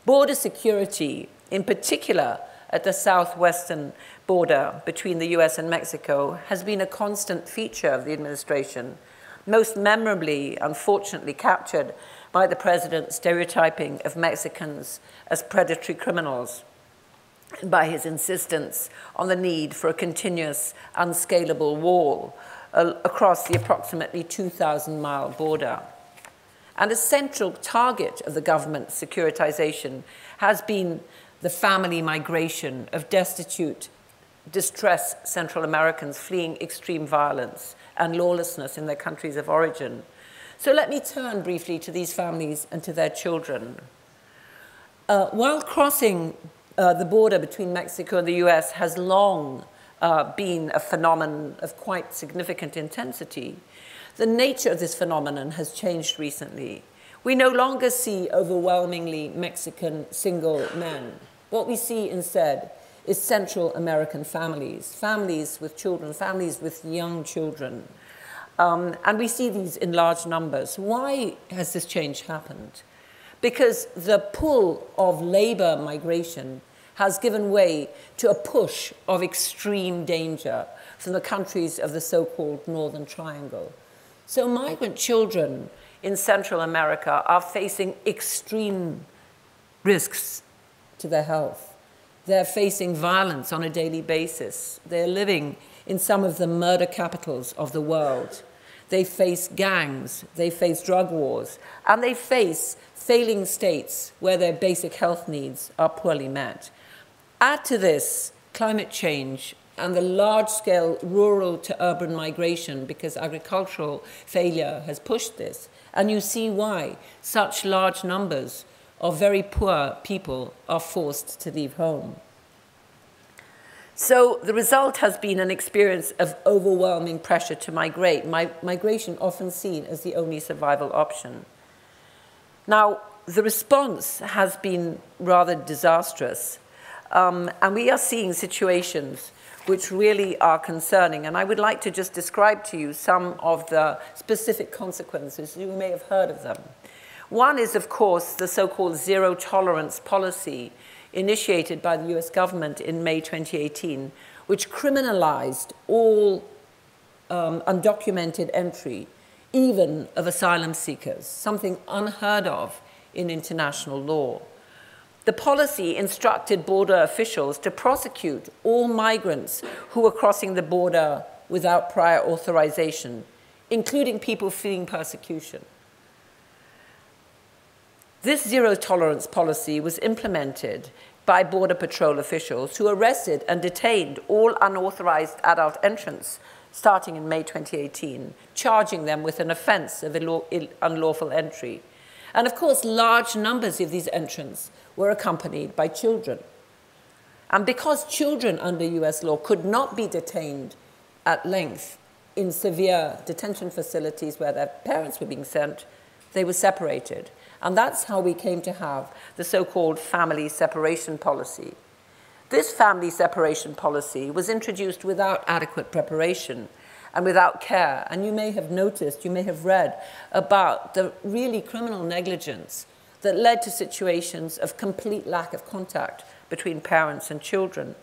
Border security, in particular at the southwestern border between the US and Mexico, has been a constant feature of the administration, most memorably, unfortunately, captured by the president's stereotyping of Mexicans as predatory criminals, and by his insistence on the need for a continuous, unscalable wall across the approximately 2,000-mile border. And a central target of the government's securitization has been the family migration of destitute, distressed Central Americans fleeing extreme violence and lawlessness in their countries of origin. So let me turn briefly to these families and to their children. While crossing the border between Mexico and the US has long been a phenomenon of quite significant intensity, the nature of this phenomenon has changed recently. We no longer see overwhelmingly Mexican single men. What we see instead is Central American families, families with children, families with young children. And we see these in large numbers. Why has this change happened? Because the pull of labor migration has given way to a push of extreme danger from the countries of the so-called Northern Triangle. So migrant children in Central America are facing extreme risks to their health. They're facing violence on a daily basis. They're living in some of the murder capitals of the world. They face gangs, they face drug wars, and they face failing states where their basic health needs are poorly met. Add to this climate change and the large-scale rural to urban migration, because agricultural failure has pushed this, and you see why such large numbers of very poor people are forced to leave home. So the result has been an experience of overwhelming pressure to migrate, migration often seen as the only survival option. Now, the response has been rather disastrous, and we are seeing situations which really are concerning. And I would like to just describe to you some of the specific consequences. You may have heard of them. One is, of course, the so-called zero-tolerance policy initiated by the US government in May 2018, which criminalized all undocumented entry, even of asylum seekers, something unheard of in international law. The policy instructed border officials to prosecute all migrants who were crossing the border without prior authorization, including people fleeing persecution. This zero-tolerance policy was implemented by Border Patrol officials who arrested and detained all unauthorized adult entrants starting in May 2018, charging them with an offense of unlawful entry. And of course, large numbers of these entrants were accompanied by children. And because children under US law could not be detained at length in severe detention facilities where their parents were being sent, they were separated. And that's how we came to have the so-called family separation policy. This family separation policy was introduced without adequate preparation and without care. And you may have noticed, you may have read about the really criminal negligence that led to situations of complete lack of contact between parents and children.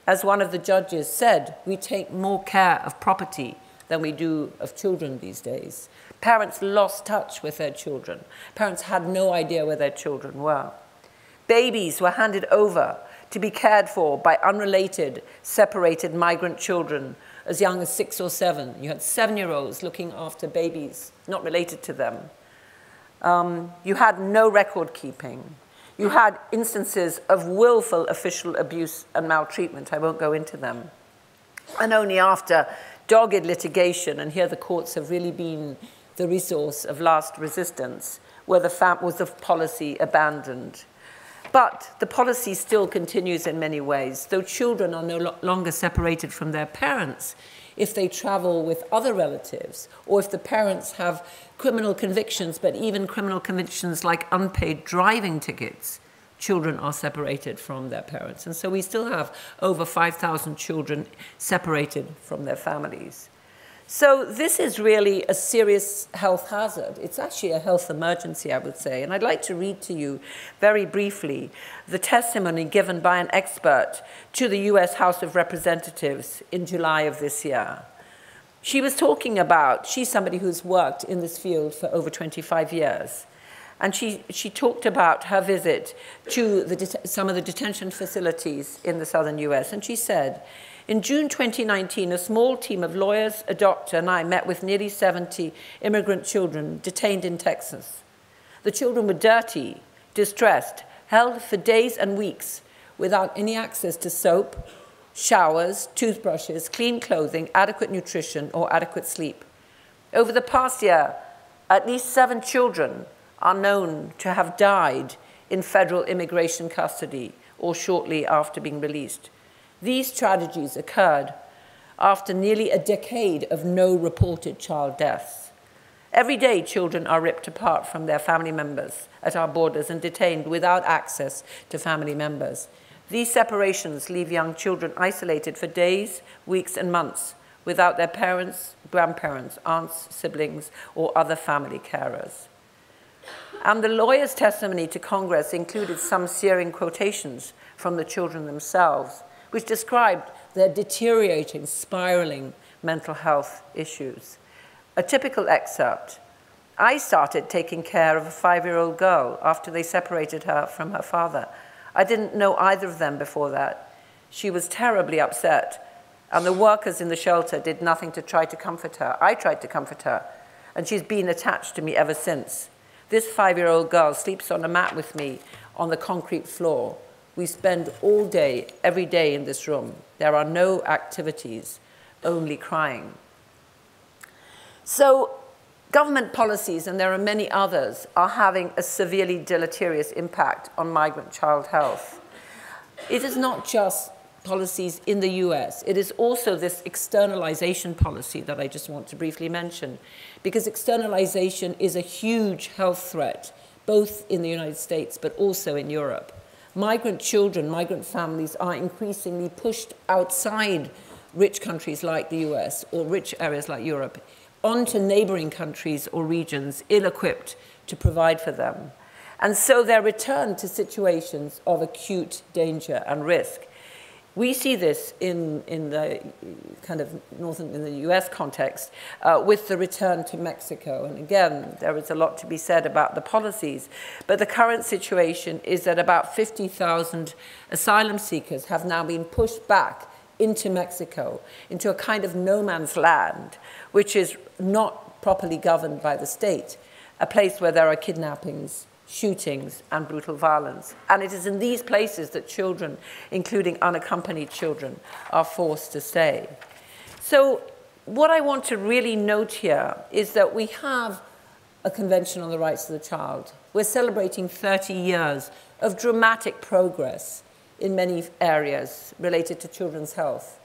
As one of the judges said, we take more care of property than we do of children these days. Parents lost touch with their children. Parents had no idea where their children were. Babies were handed over to be cared for by unrelated, separated migrant children as young as 6 or 7. You had 7-year-olds looking after babies not related to them. You had no record keeping. You had instances of willful official abuse and maltreatment. I won't go into them. And only after dogged litigation, and here the courts have really been the resource of last resistance, where was the policy abandoned. But the policy still continues in many ways. Though children are no longer separated from their parents, if they travel with other relatives, or if the parents have criminal convictions, but even criminal convictions like unpaid driving tickets, children are separated from their parents. And so we still have over 5,000 children separated from their families. So this is really a serious health hazard. It's actually a health emergency, I would say. And I'd like to read to you very briefly the testimony given by an expert to the US House of Representatives in July of this year. She was talking about, she's somebody who's worked in this field for over 25 years. And she talked about her visit to some of the detention facilities in the southern US. And she said, in June 2019, a small team of lawyers, a doctor, and I met with nearly 70 immigrant children detained in Texas. The children were dirty, distressed, held for days and weeks without any access to soap, showers, toothbrushes, clean clothing, adequate nutrition, or adequate sleep. Over the past year, at least 7 children are known to have died in federal immigration custody or shortly after being released. These tragedies occurred after nearly a decade of no reported child deaths. Every day, children are ripped apart from their family members at our borders and detained without access to family members. These separations leave young children isolated for days, weeks, and months without their parents, grandparents, aunts, siblings, or other family carers. And the lawyer's testimony to Congress included some searing quotations from the children themselves, which described their deteriorating, spiraling mental health issues. A typical excerpt. I started taking care of a 5-year-old girl after they separated her from her father. I didn't know either of them before that. She was terribly upset, and the workers in the shelter did nothing to try to comfort her. I tried to comfort her, and she's been attached to me ever since. This 5-year-old girl sleeps on a mat with me on the concrete floor. We spend all day, every day in this room. There are no activities, only crying. So government policies, and there are many others, are having a severely deleterious impact on migrant child health. It is not just policies in the US, it is also this externalization policy that I just want to briefly mention, because externalization is a huge health threat, both in the United States but also in Europe. Migrant children, migrant families are increasingly pushed outside rich countries like the US or rich areas like Europe onto neighboring countries or regions ill-equipped to provide for them. And so they're returned to situations of acute danger and risk. We see this in the kind of in the US context with the return to Mexico. And again, there is a lot to be said about the policies. But the current situation is that about 50,000 asylum seekers have now been pushed back into Mexico, into a kind of no man's land, which is not properly governed by the state, a place where there are kidnappings, shootings, and brutal violence. And it is in these places that children, including unaccompanied children, are forced to stay. So what I want to really note here is that we have a Convention on the Rights of the Child. We're celebrating 30 years of dramatic progress in many areas related to children's health.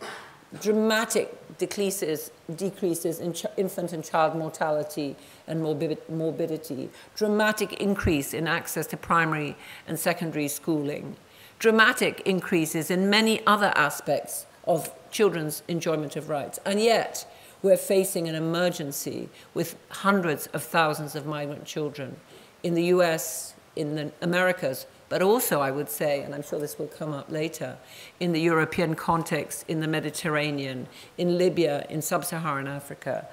Dramatic decreases in infant and child mortality and morbidity, dramatic increase in access to primary and secondary schooling, dramatic increases in many other aspects of children's enjoyment of rights. And yet, we're facing an emergency with hundreds of thousands of migrant children in the US, in the Americas, but also, I would say, and I'm sure this will come up later, in the European context, in the Mediterranean, in Libya, in sub-Saharan Africa.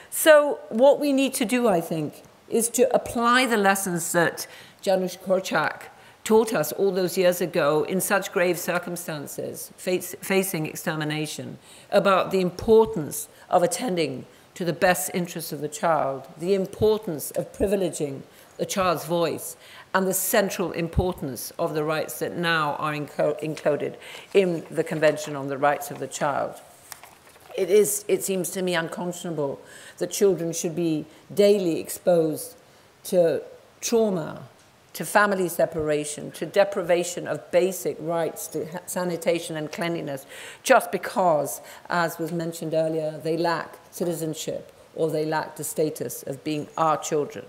So what we need to do, I think, is to apply the lessons that Janusz Korczak taught us all those years ago in such grave circumstances, facing extermination, about the importance of attending to the best interests of the child, the importance of privileging the child's voice, and the central importance of the rights that now are included in the Convention on the Rights of the Child. It seems to me unconscionable that children should be daily exposed to trauma, to family separation, to deprivation of basic rights to sanitation and cleanliness, just because, as was mentioned earlier, they lack citizenship or they lack the status of being our children.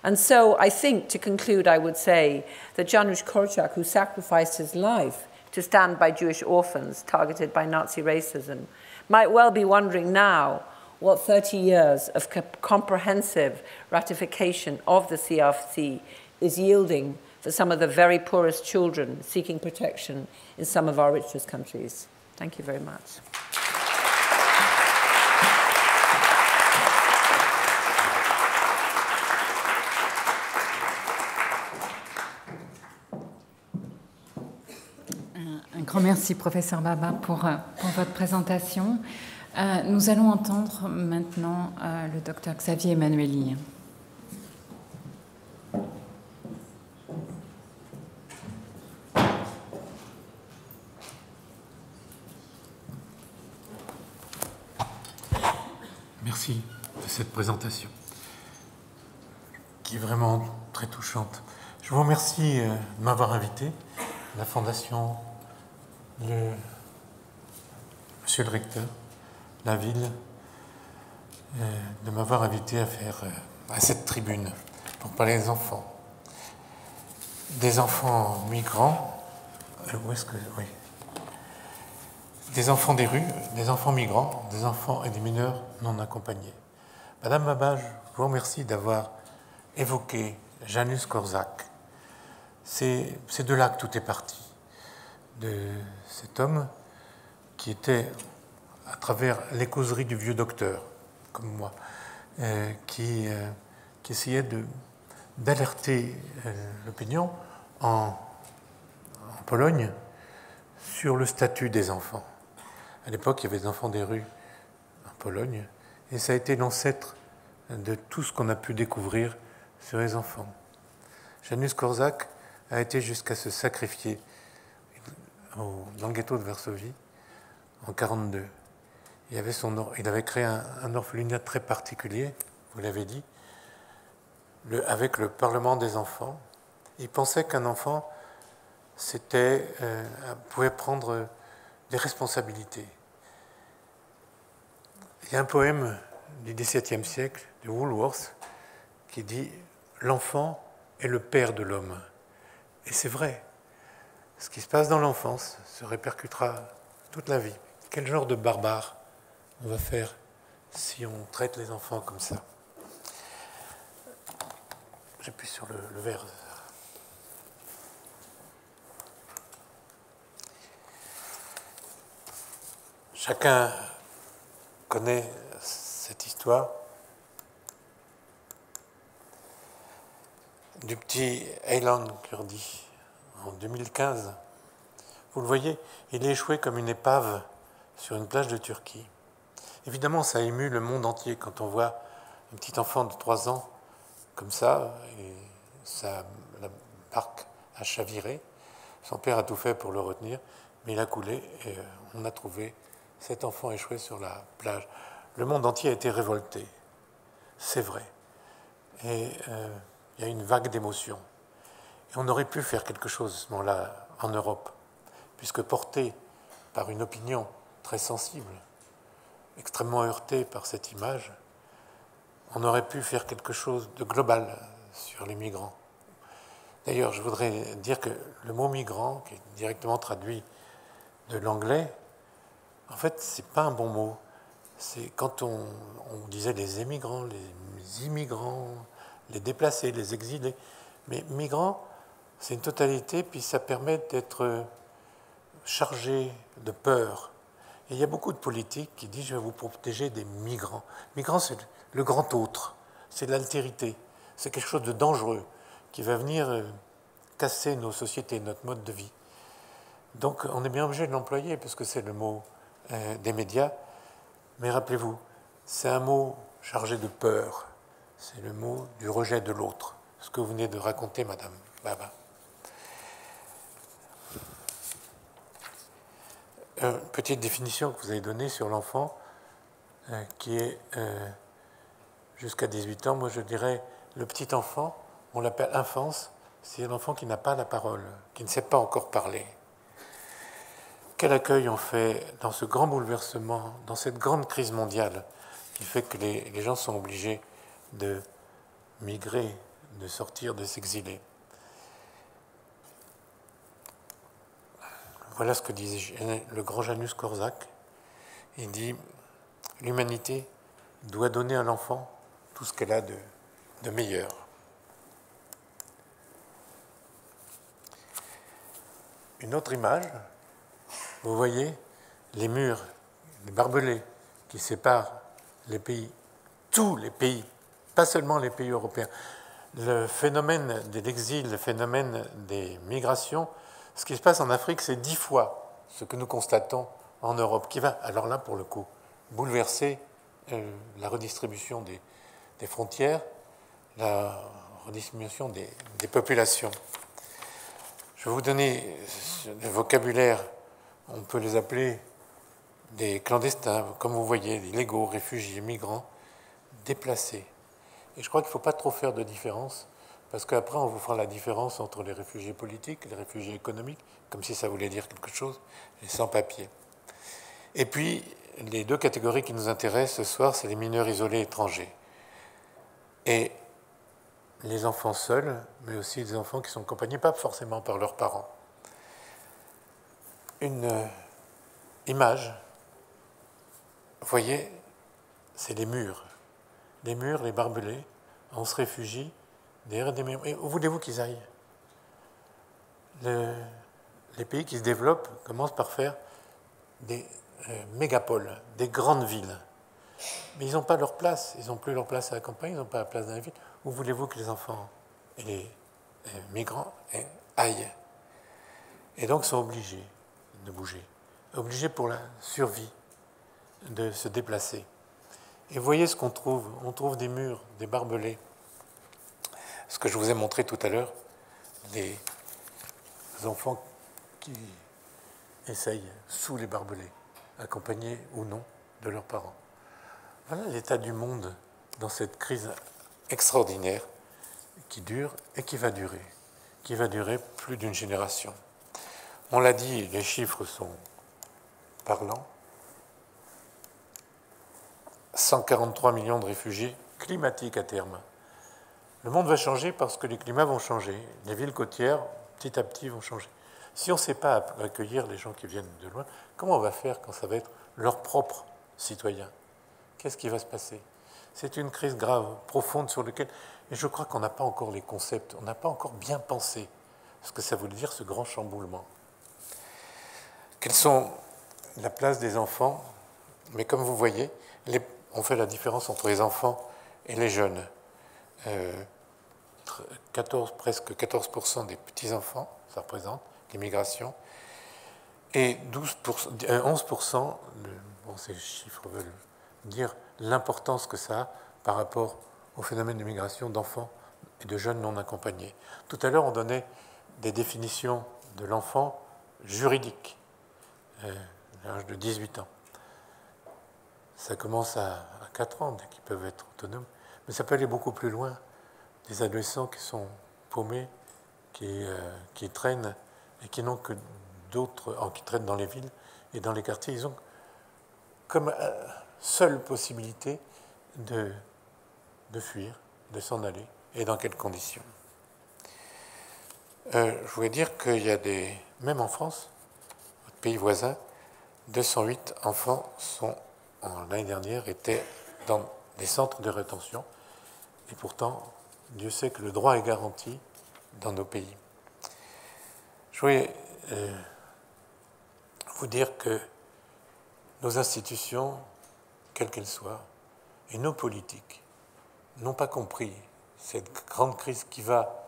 And so I think, to conclude, I would say that Janusz Korczak, who sacrificed his life to stand by Jewish orphans targeted by Nazi racism, might well be wondering now what 30 years of comprehensive ratification of the CRC is yielding for some of the very poorest children seeking protection in some of our richest countries. Thank you very much. Un grand merci, professeur Baba, pour votre présentation. Nous allons entendre maintenant le docteur Xavier Emmanuelli. Merci de cette présentation, qui est vraiment très touchante. Je vous remercie de m'avoir invité, la Fondation, Monsieur le recteur, la ville, de m'avoir invité à cette tribune pour parler des enfants. Des enfants migrants, où est-ce que... Oui. Des enfants des rues, des enfants migrants, des enfants et des mineurs non accompagnés. Madame Baba, je vous remercie d'avoir évoqué Janusz Korczak. C'est de là que tout est parti, de cet homme qui était à travers les causeries du vieux docteur, comme moi, qui essayait d'alerter l'opinion en Pologne sur le statut des enfants. À l'époque, il y avait des enfants des rues en Pologne, et ça a été l'ancêtre de tout ce qu'on a pu découvrir sur les enfants. Janusz Korczak a été jusqu'à se sacrifier dans le ghetto de Varsovie en 1942. Il avait créé un orphelinat très particulier, vous l'avez dit, avec le Parlement des enfants. Il pensait qu'un enfant pouvait prendre des responsabilités. Il y a un poème du XVIIe siècle, de Woolworth, qui dit « L'enfant est le père de l'homme ». Et c'est vrai. Ce qui se passe dans l'enfance se répercutera toute la vie. Quel genre de barbare on va faire si on traite les enfants comme ça? J'appuie sur le verre. Chacun connaît cette histoire du petit Aylan Kurdi en 2015. Vous le voyez, il est échoué comme une épave sur une plage de Turquie. Évidemment, ça a ému le monde entier quand on voit un petit enfant de 3 ans comme ça, et la barque a chaviré. Son père a tout fait pour le retenir, mais il a coulé et on a trouvé cet enfant échoué sur la plage. Le monde entier a été révolté, c'est vrai. Et il y a une vague d'émotions. Et on aurait pu faire quelque chose à ce moment-là en Europe, puisque porté par une opinion très sensible, extrêmement heurtée par cette image, on aurait pu faire quelque chose de global sur les migrants. D'ailleurs, je voudrais dire que le mot migrant, qui est directement traduit de l'anglais, en fait, c'est pas un bon mot. C'est quand on disait les émigrants, les immigrants, les déplacés, les exilés. Mais migrants, c'est une totalité, puis ça permet d'être chargé de peur. Et il y a beaucoup de politiques qui disent « je vais vous protéger des migrants ». Migrants, c'est le grand autre, c'est l'altérité, c'est quelque chose de dangereux qui va venir casser nos sociétés, notre mode de vie. Donc on est bien obligé de l'employer parce que c'est le mot des médias. Mais rappelez-vous, c'est un mot chargé de peur. C'est le mot du rejet de l'autre. Ce que vous venez de raconter, Madame Baba. Petite définition que vous avez donnée sur l'enfant, qui est jusqu'à 18 ans. Moi, je dirais, le petit enfant, on l'appelle enfance, c'est l'enfant qui n'a pas la parole, qui ne sait pas encore parler. Quel accueil on fait dans ce grand bouleversement, dans cette grande crise mondiale qui fait que les gens sont obligés de migrer, de sortir, de s'exiler. Voilà ce que disait le grand Janusz Korczak. Il dit « L'humanité doit donner à l'enfant tout ce qu'elle a de meilleur. » Une autre image, vous voyez les murs, les barbelés qui séparent les pays, tous les pays, pas seulement les pays européens. Le phénomène de l'exil, le phénomène des migrations, ce qui se passe en Afrique, c'est 10 fois ce que nous constatons en Europe, qui va, alors là, pour le coup, bouleverser la redistribution des frontières, la redistribution des populations. Je vais vous donner le vocabulaire, on peut les appeler des clandestins, comme vous voyez, des légaux, réfugiés, migrants, déplacés. Et je crois qu'il ne faut pas trop faire de différence, parce qu'après, on vous fera la différence entre les réfugiés politiques et les réfugiés économiques, comme si ça voulait dire quelque chose, les sans-papiers. Et puis, les deux catégories qui nous intéressent ce soir, c'est les mineurs isolés étrangers. Et les enfants seuls, mais aussi les enfants qui sont accompagnés, pas forcément par leurs parents. Une image, vous voyez, c'est les murs. Les murs, les barbelés, on se réfugie derrière des murs. Et où voulez-vous qu'ils aillent? Les pays qui se développent commencent par faire des mégapoles, des grandes villes. Mais ils n'ont pas leur place, ils n'ont plus leur place à la campagne, ils n'ont pas la place dans la ville. Où voulez-vous que les enfants et les migrants aillent? Et donc sont obligés de bouger, obligés pour la survie de se déplacer. Et vous voyez ce qu'on trouve. On trouve des murs, des barbelés. Ce que je vous ai montré tout à l'heure, des enfants qui essayent sous les barbelés, accompagnés ou non de leurs parents. Voilà l'état du monde dans cette crise extraordinaire qui dure et qui va durer plus d'une génération. On l'a dit, les chiffres sont parlants. 143 millions de réfugiés climatiques à terme. Le monde va changer parce que les climats vont changer. Les villes côtières, petit à petit, vont changer. Si on ne sait pas accueillir les gens qui viennent de loin, comment on va faire quand ça va être leurs propres citoyens? Qu'est-ce qui va se passer? C'est une crise grave, profonde, sur laquelle... Et je crois qu'on n'a pas encore les concepts, on n'a pas encore bien pensé ce que ça voulait dire, ce grand chamboulement. Quelles sont la place des enfants? Mais comme vous voyez, on fait la différence entre les enfants et les jeunes. Presque 14% des petits-enfants, ça représente l'immigration, et 11%, bon, ces chiffres veulent dire l'importance que ça a par rapport au phénomène d'immigration d'enfants et de jeunes non accompagnés. Tout à l'heure, on donnait des définitions de l'enfant juridique, à l'âge de 18 ans. Ça commence à 4 ans, dès qu'ils peuvent être autonomes, mais ça peut aller beaucoup plus loin. Des adolescents qui sont paumés, qui traînent et qui n'ont que d'autres, qui traînent dans les villes et dans les quartiers. Ils ont comme seule possibilité de fuir, de s'en aller, et dans quelles conditions. Je voulais dire qu'il y a même en France, notre pays voisin, 208 enfants l'année dernière étaient dans des centres de rétention, et pourtant, Dieu sait que le droit est garanti dans nos pays. Je voulais vous dire que nos institutions, quelles qu'elles soient, et nos politiques, n'ont pas compris cette grande crise qui va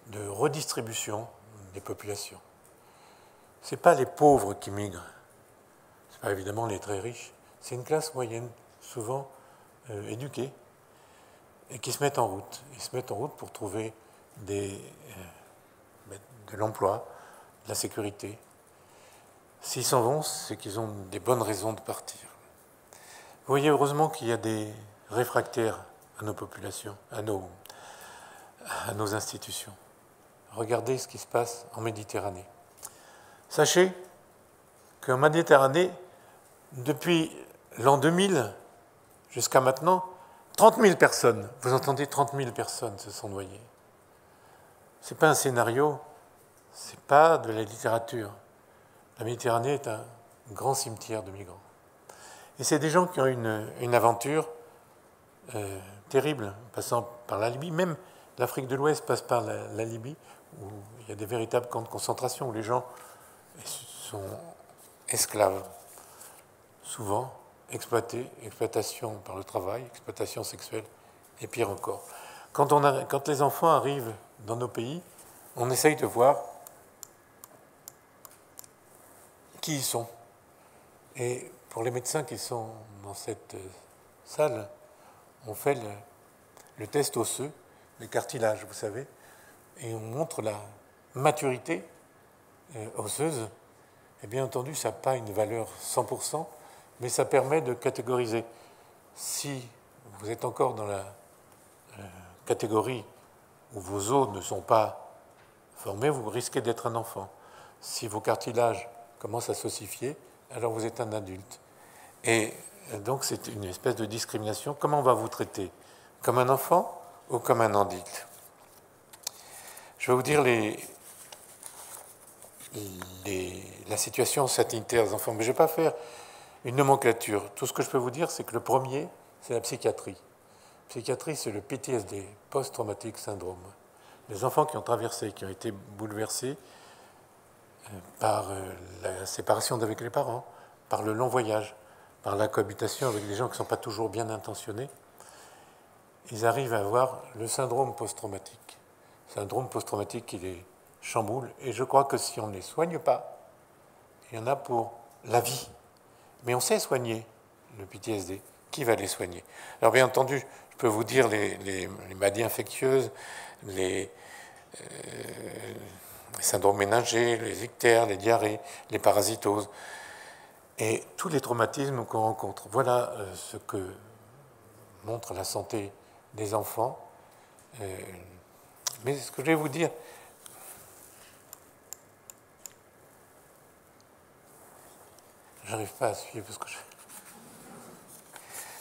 de redistribution des populations. Ce n'est pas les pauvres qui migrent, ce n'est pas évidemment les très riches, c'est une classe moyenne, souvent éduquée, et qui se mettent en route. Ils se mettent en route pour trouver de l'emploi, de la sécurité. S'ils s'en vont, c'est qu'ils ont des bonnes raisons de partir. Vous voyez heureusement qu'il y a des réfractaires à nos populations, à nos institutions. Regardez ce qui se passe en Méditerranée. Sachez qu'en Méditerranée, depuis l'an 2000 jusqu'à maintenant, 30 000 personnes, vous entendez, 30 000 personnes se sont noyées. Ce n'est pas un scénario, ce n'est pas de la littérature. La Méditerranée est un grand cimetière de migrants. Et c'est des gens qui ont une aventure terrible, passant par la Libye. Même l'Afrique de l'Ouest passe par la Libye, où il y a des véritables camps de concentration, où les gens sont esclaves, souvent exploitation par le travail, exploitation sexuelle, et pire encore. Quand les enfants arrivent dans nos pays, on essaye de voir qui ils sont. Et pour les médecins qui sont dans cette salle, on fait le test osseux, les cartilages, vous savez, et on montre la maturité osseuse. Et bien entendu, ça n'a pas une valeur 100%, mais ça permet de catégoriser. Si vous êtes encore dans la catégorie où vos os ne sont pas formés, vous risquez d'être un enfant. Si vos cartilages commencent à s'ossifier, alors vous êtes un adulte. Et donc c'est une espèce de discrimination. Comment on va vous traiter? Comme un enfant ou comme un adulte? Je vais vous dire la situation sanitaire des enfants, mais je ne vais pas faire une nomenclature. Tout ce que je peux vous dire, c'est que le premier, c'est la psychiatrie. La psychiatrie, c'est le PTSD, post-traumatic syndrome. Les enfants qui ont traversé, qui ont été bouleversés par la séparation d'avec les parents, par le long voyage, par la cohabitation avec des gens qui ne sont pas toujours bien intentionnés, ils arrivent à avoir le syndrome post-traumatique. Syndrome post-traumatique qui les chamboule. Et je crois que si on ne les soigne pas, il y en a pour la vie. Mais on sait soigner le PTSD. Qui va les soigner? Alors bien entendu, je peux vous dire les maladies infectieuses, les syndromes méningers, les ictères, les diarrhées, les parasitoses et tous les traumatismes qu'on rencontre. Voilà ce que montre la santé des enfants. Mais ce que je vais vous dire, j'arrive pas à suivre parce que je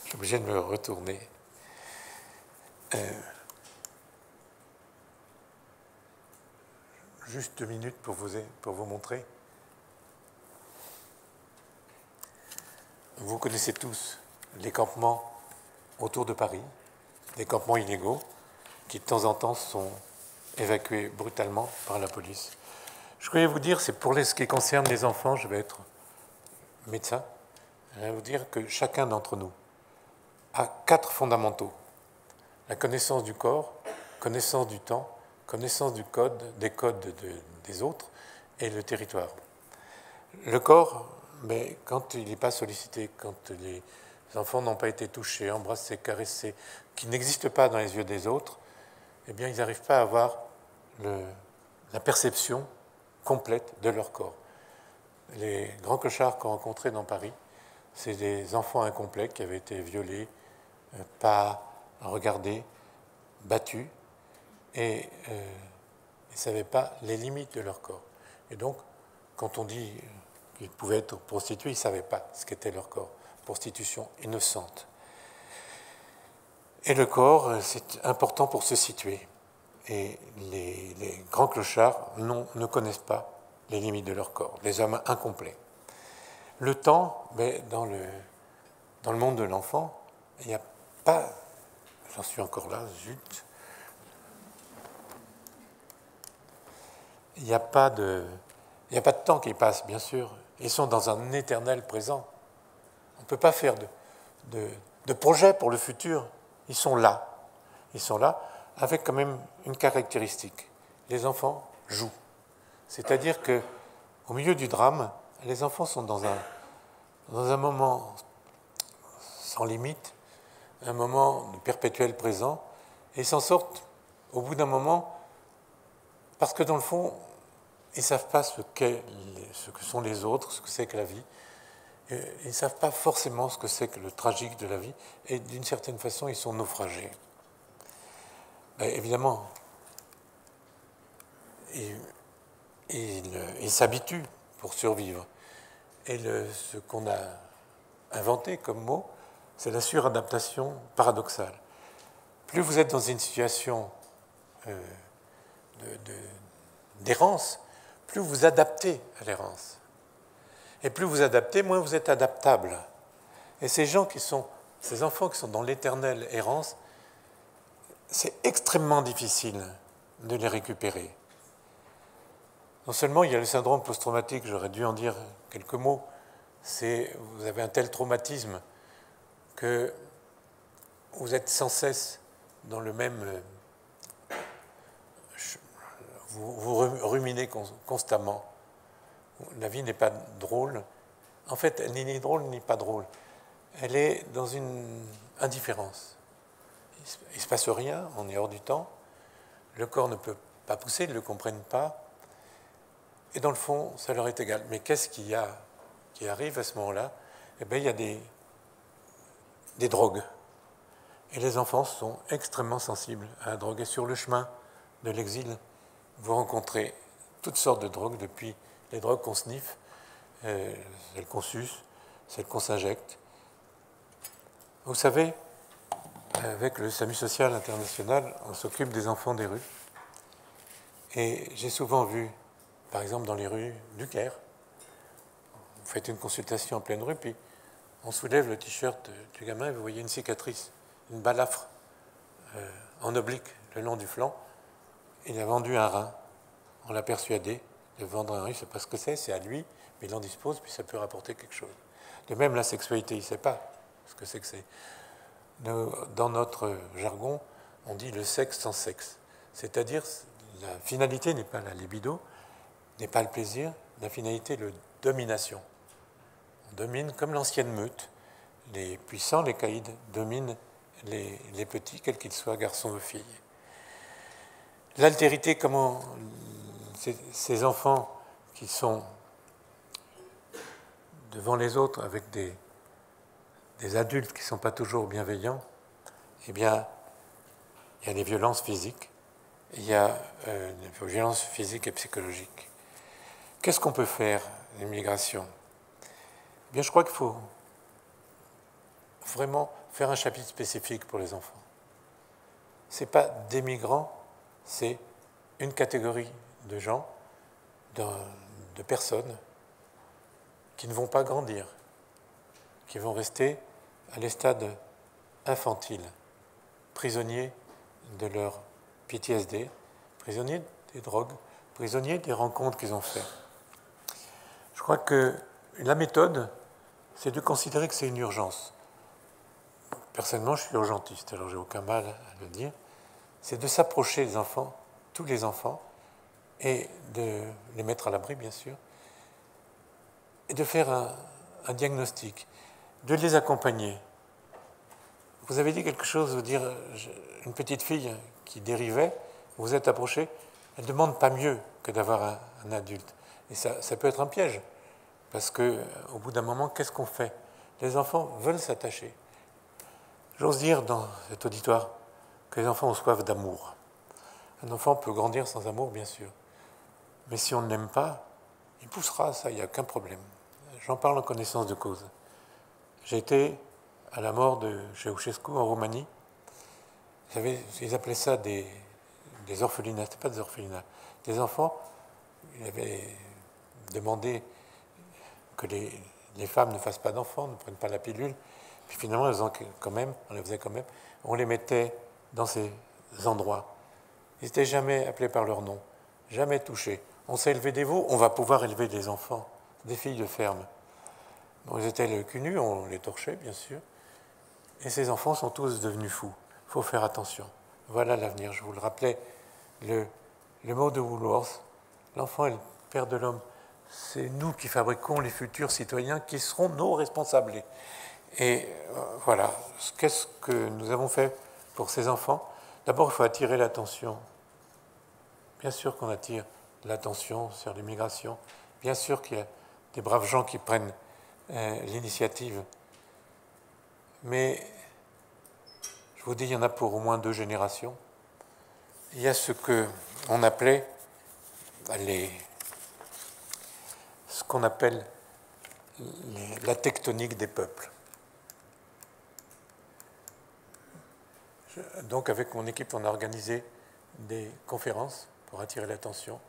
suis obligé de me retourner. Juste 2 minutes pour vous montrer. Vous connaissez tous les campements autour de Paris, des campements illégaux qui de temps en temps sont évacués brutalement par la police. Je voulais vous dire, c'est pour ce qui concerne les enfants, je vais être médecin, je vais vous dire que chacun d'entre nous a 4 fondamentaux. La connaissance du corps, connaissance du temps, connaissance des codes des autres et le territoire. Le corps, mais quand il n'est pas sollicité, quand les enfants n'ont pas été touchés, embrassés, caressés, qui n'existent pas dans les yeux des autres, eh bien, ils n'arrivent pas à avoir la perception complète de leur corps. Les grands clochards qu'on rencontrait dans Paris, c'est des enfants incomplets qui avaient été violés, pas regardés, battus, et ils ne savaient pas les limites de leur corps. Et donc, quand on dit qu'ils pouvaient être prostitués, ils ne savaient pas ce qu'était leur corps. Prostitution innocente. Et le corps, c'est important pour se situer. Et les grands clochards ne connaissent pas les limites de leur corps, les hommes incomplets. Le temps, mais dans le monde de l'enfant, il n'y a pas... J'en suis encore là, zut. Il n'y a pas de temps qui passe, bien sûr. Ils sont dans un éternel présent. On ne peut pas faire de projet pour le futur. Ils sont là. Ils sont là avec quand même une caractéristique. Les enfants jouent. C'est-à-dire qu'au milieu du drame, les enfants sont dans un moment sans limite, un moment de perpétuel présent, et ils s'en sortent au bout d'un moment parce que dans le fond, ils ne savent pas ce que sont les autres, ce que c'est que la vie. Ils ne savent pas forcément ce que c'est que le tragique de la vie, et d'une certaine façon, ils sont naufragés. Évidemment, ils s'habituent pour survivre. Et ce qu'on a inventé comme mot, c'est la suradaptation paradoxale. Plus vous êtes dans une situation d'errance, plus vous adaptez à l'errance. Et plus vous adaptez, moins vous êtes adaptable. Et ces enfants qui sont dans l'éternelle errance, c'est extrêmement difficile de les récupérer. Non seulement il y a le syndrome post-traumatique, j'aurais dû en dire quelques mots, vous avez un tel traumatisme que vous êtes sans cesse dans le même... Vous ruminez constamment. La vie n'est pas drôle. En fait, elle n'est ni drôle ni pas drôle. Elle est dans une indifférence. Il ne se passe rien, on est hors du temps. Le corps ne peut pas pousser, ils ne le comprennent pas. Et dans le fond, ça leur est égal. Mais qu'est-ce qu'il y a qui arrive à ce moment-là? Eh bien, il y a des drogues. Et les enfants sont extrêmement sensibles à la drogue. Et sur le chemin de l'exil, vous rencontrez toutes sortes de drogues, depuis les drogues qu'on sniffe, celles qu'on suce, celles qu'on s'injecte. Vous savez, avec le SAMU social international, on s'occupe des enfants des rues. Et j'ai souvent vu, par exemple dans les rues du Caire, vous faites une consultation en pleine rue, puis on soulève le t-shirt du gamin et vous voyez une cicatrice, une balafre en oblique le long du flanc. Il a vendu un rein. On l'a persuadé de vendre un rein, je ne sais pas ce que c'est à lui, mais il en dispose, puis ça peut rapporter quelque chose. De même, la sexualité, il ne sait pas ce que c'est que c'est. Dans notre jargon, on dit le sexe sans sexe. C'est-à-dire, la finalité n'est pas la libido, n'est pas le plaisir, la finalité est la domination. On domine comme l'ancienne meute. Les puissants, les caïds, dominent les petits, quels qu'ils soient, garçons ou filles. L'altérité, comment ces enfants qui sont devant les autres avec des adultes qui ne sont pas toujours bienveillants, eh bien, il y a des violences physiques, il y a des violences physiques et psychologiques. Qu'est-ce qu'on peut faire, l'immigration ? Eh bien, je crois qu'il faut vraiment faire un chapitre spécifique pour les enfants. Ce n'est pas des migrants, c'est une catégorie de gens, de personnes qui ne vont pas grandir, qui vont rester à les stades infantiles, prisonniers de leur PTSD, prisonniers des drogues, prisonniers des rencontres qu'ils ont faites. Je crois que la méthode, c'est de considérer que c'est une urgence. Personnellement, je suis urgentiste, alors j'ai aucun mal à le dire. C'est de s'approcher des enfants, tous les enfants, et de les mettre à l'abri, bien sûr, et de faire un diagnostic, de les accompagner. Vous avez dit quelque chose, vous dire, une petite fille qui dérivait, vous êtes approché, elle ne demande pas mieux que d'avoir un adulte. Et ça peut être un piège, parce qu'au bout d'un moment, qu'est-ce qu'on fait? Les enfants veulent s'attacher. J'ose dire dans cet auditoire que les enfants ont soif d'amour. Un enfant peut grandir sans amour, bien sûr. Mais si on ne l'aime pas, il poussera, ça, il n'y a aucun problème. J'en parle en connaissance de cause. J'ai été à la mort de Ceausescu en Roumanie. Ils appelaient ça des orphelinats, ce n'était pas des orphelinats. Des enfants, il avait demandé que les femmes ne fassent pas d'enfants, ne prennent pas la pilule. Puis finalement, on les faisait quand même. On les mettait dans ces endroits. Ils n'étaient jamais appelés par leur nom, jamais touchés. On sait élever des veaux, on va pouvoir élever des enfants, des filles de ferme. Bon, ils étaient le cul nu, on les torchait, bien sûr. Et ces enfants sont tous devenus fous. Il faut faire attention. Voilà l'avenir. Je vous le rappelais, le mot de Woolworth, l'enfant est le père de l'homme. C'est nous qui fabriquons les futurs citoyens qui seront nos responsables. Et voilà, qu'est-ce que nous avons fait pour ces enfants? D'abord, il faut attirer l'attention. Bien sûr qu'on attire l'attention sur l'immigration. Bien sûr qu'il y a des braves gens qui prennent l'initiative. Mais je vous dis, il y en a pour au moins 2 générations. Il y a ce qu'on appelait ce qu'on appelle la tectonique des peuples. Donc avec mon équipe, on a organisé des conférences pour attirer l'attention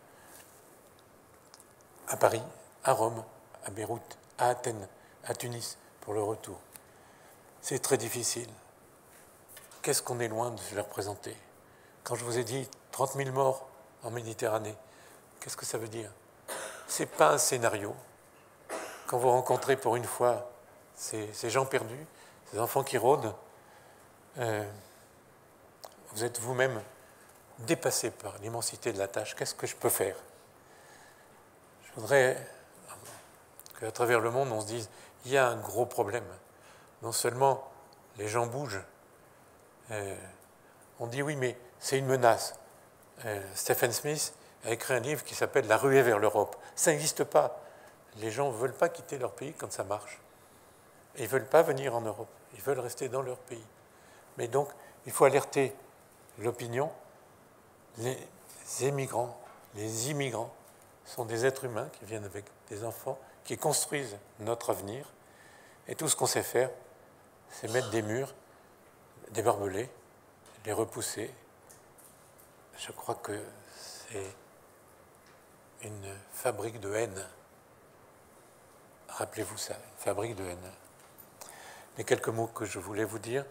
à Paris, à Rome, à Beyrouth, à Athènes, à Tunis, pour le retour. C'est très difficile. Qu'est-ce qu'on est loin de se leur présenter? Quand je vous ai dit 30 000 morts en Méditerranée, qu'est-ce que ça veut dire? Ce n'est pas un scénario. Quand vous rencontrez pour une fois ces gens perdus, ces enfants qui rôdent, vous êtes vous-même dépassé par l'immensité de la tâche. Qu'est-ce que je peux faire? Je voudrais qu'à travers le monde, on se dise, il y a un gros problème. Non seulement les gens bougent, on dit oui, mais c'est une menace. Stephen Smith a écrit un livre qui s'appelle « La ruée vers l'Europe ». Ça n'existe pas. Les gens ne veulent pas quitter leur pays quand ça marche. Et ils ne veulent pas venir en Europe. Ils veulent rester dans leur pays. Mais donc, il faut alerter l'opinion. Les immigrants sont des êtres humains qui viennent avec des enfants, qui construisent notre avenir. Et tout ce qu'on sait faire, c'est mettre des murs, des barbelés, les repousser. Je crois que c'est une fabrique de haine. Rappelez-vous ça, une fabrique de haine. Les quelques mots que je voulais vous dire,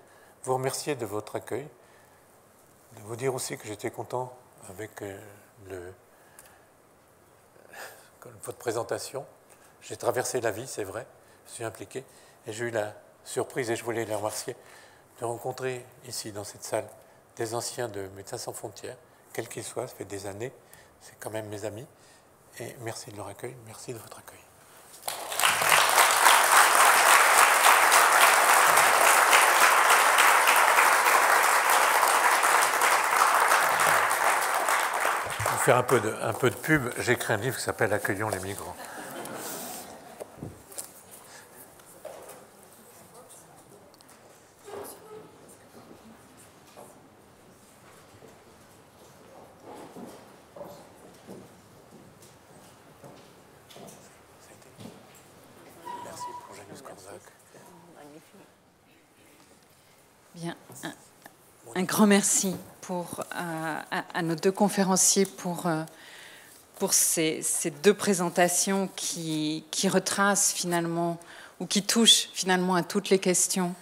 vous remercier de votre accueil, de vous dire aussi que j'étais content avec votre présentation. J'ai traversé la vie, c'est vrai, je suis impliqué, et j'ai eu la surprise, et je voulais les remercier, de rencontrer ici, dans cette salle, des anciens de Médecins sans frontières, quels qu'ils soient, ça fait des années, c'est quand même mes amis, et merci de leur accueil, merci de votre accueil. Pour faire un peu de pub, j'ai écrit un livre qui s'appelle « Accueillons les migrants ». Bien, un grand merci à nos deux conférenciers pour ces deux présentations qui retracent finalement, ou qui touchent finalement à toutes les questions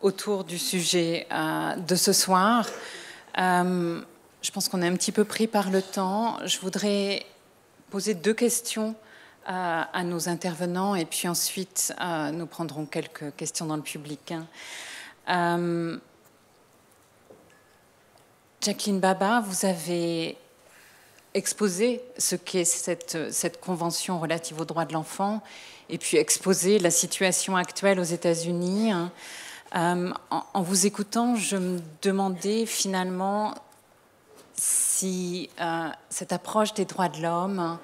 autour du sujet de ce soir. Je pense qu'on est un petit peu pris par le temps. Je voudrais poser deux questions à nos intervenants et puis ensuite nous prendrons quelques questions dans le public. Jacqueline Baba, vous avez exposé ce qu'est cette convention relative aux droits de l'enfant et puis exposé la situation actuelle aux États-Unis. En vous écoutant, je me demandais finalement si cette approche des droits de l'homme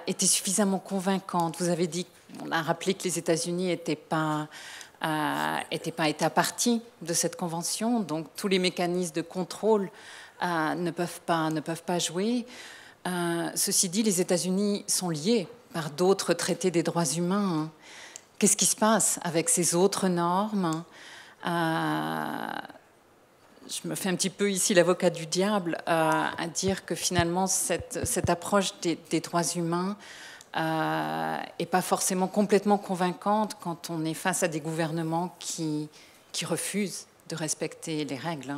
était suffisamment convaincante. Vous avez dit, on a rappelé que les États-Unis n'étaient pas État partie de cette convention, donc tous les mécanismes de contrôle ne peuvent pas jouer. Ceci dit, les États-Unis sont liés par d'autres traités des droits humains. Qu'est-ce qui se passe avec ces autres normes? Je me fais un petit peu ici l'avocat du diable à dire que finalement cette approche des droits humains n'est pas forcément complètement convaincante quand on est face à des gouvernements qui refusent de respecter les règles.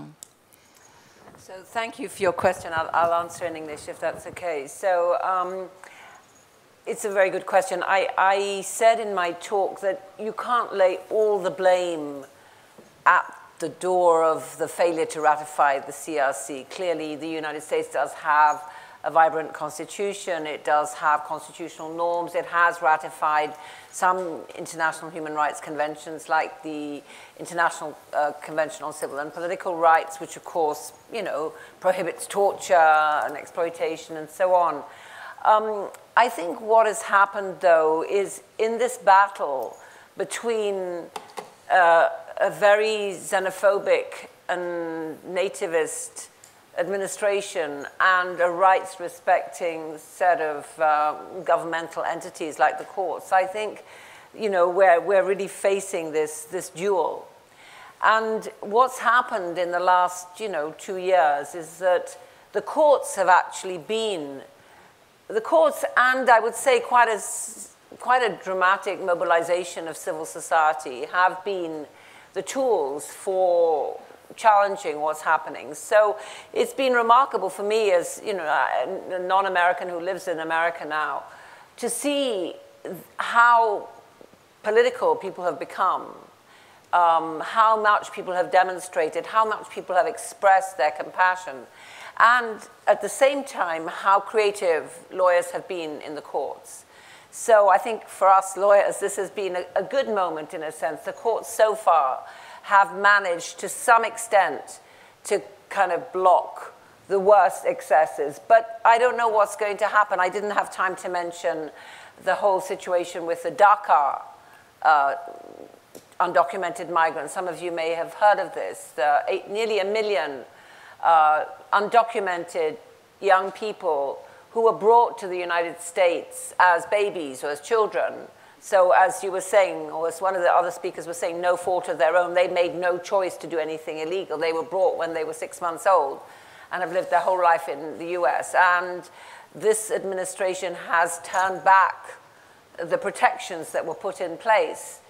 So thank you for your question. I'll answer in English if that's okay. So it's a very good question. I said in my talk that you can't lay all the blame at the door of the failure to ratify the CRC. Clearly, the United States does have a vibrant constitution. It does have constitutional norms. It has ratified some international human rights conventions like the International Convention on Civil and Political Rights, which of course, you know, prohibits torture and exploitation and so on. I think what has happened, though, is in this battle between a very xenophobic and nativist administration and a rights-respecting set of governmental entities like the courts, I think, you know, we're really facing this duel. And what's happened in the last, 2 years is that the courts have actually been, the courts and I would say quite a dramatic mobilization of civil society have been the tools for challenging what's happening. So it's been remarkable for me as, a non-American who lives in America now, to see how political people have become, how much people have demonstrated, how much people have expressed their compassion, and at the same time, how creative lawyers have been in the courts. So I think for us lawyers, this has been a good moment in a sense. The courts so far have managed to some extent to kind of block the worst excesses. But I don't know what's going to happen. I didn't have time to mention the whole situation with the DACA undocumented migrants. Some of you may have heard of this. Nearly 1 million undocumented young people who were brought to the United States as babies or as children. So as you were saying, or as one of the other speakers was saying, no fault of their own. They made no choice to do anything illegal. They were brought when they were 6 months old and have lived their whole life in the US. And this administration has turned back the protections that were put in place.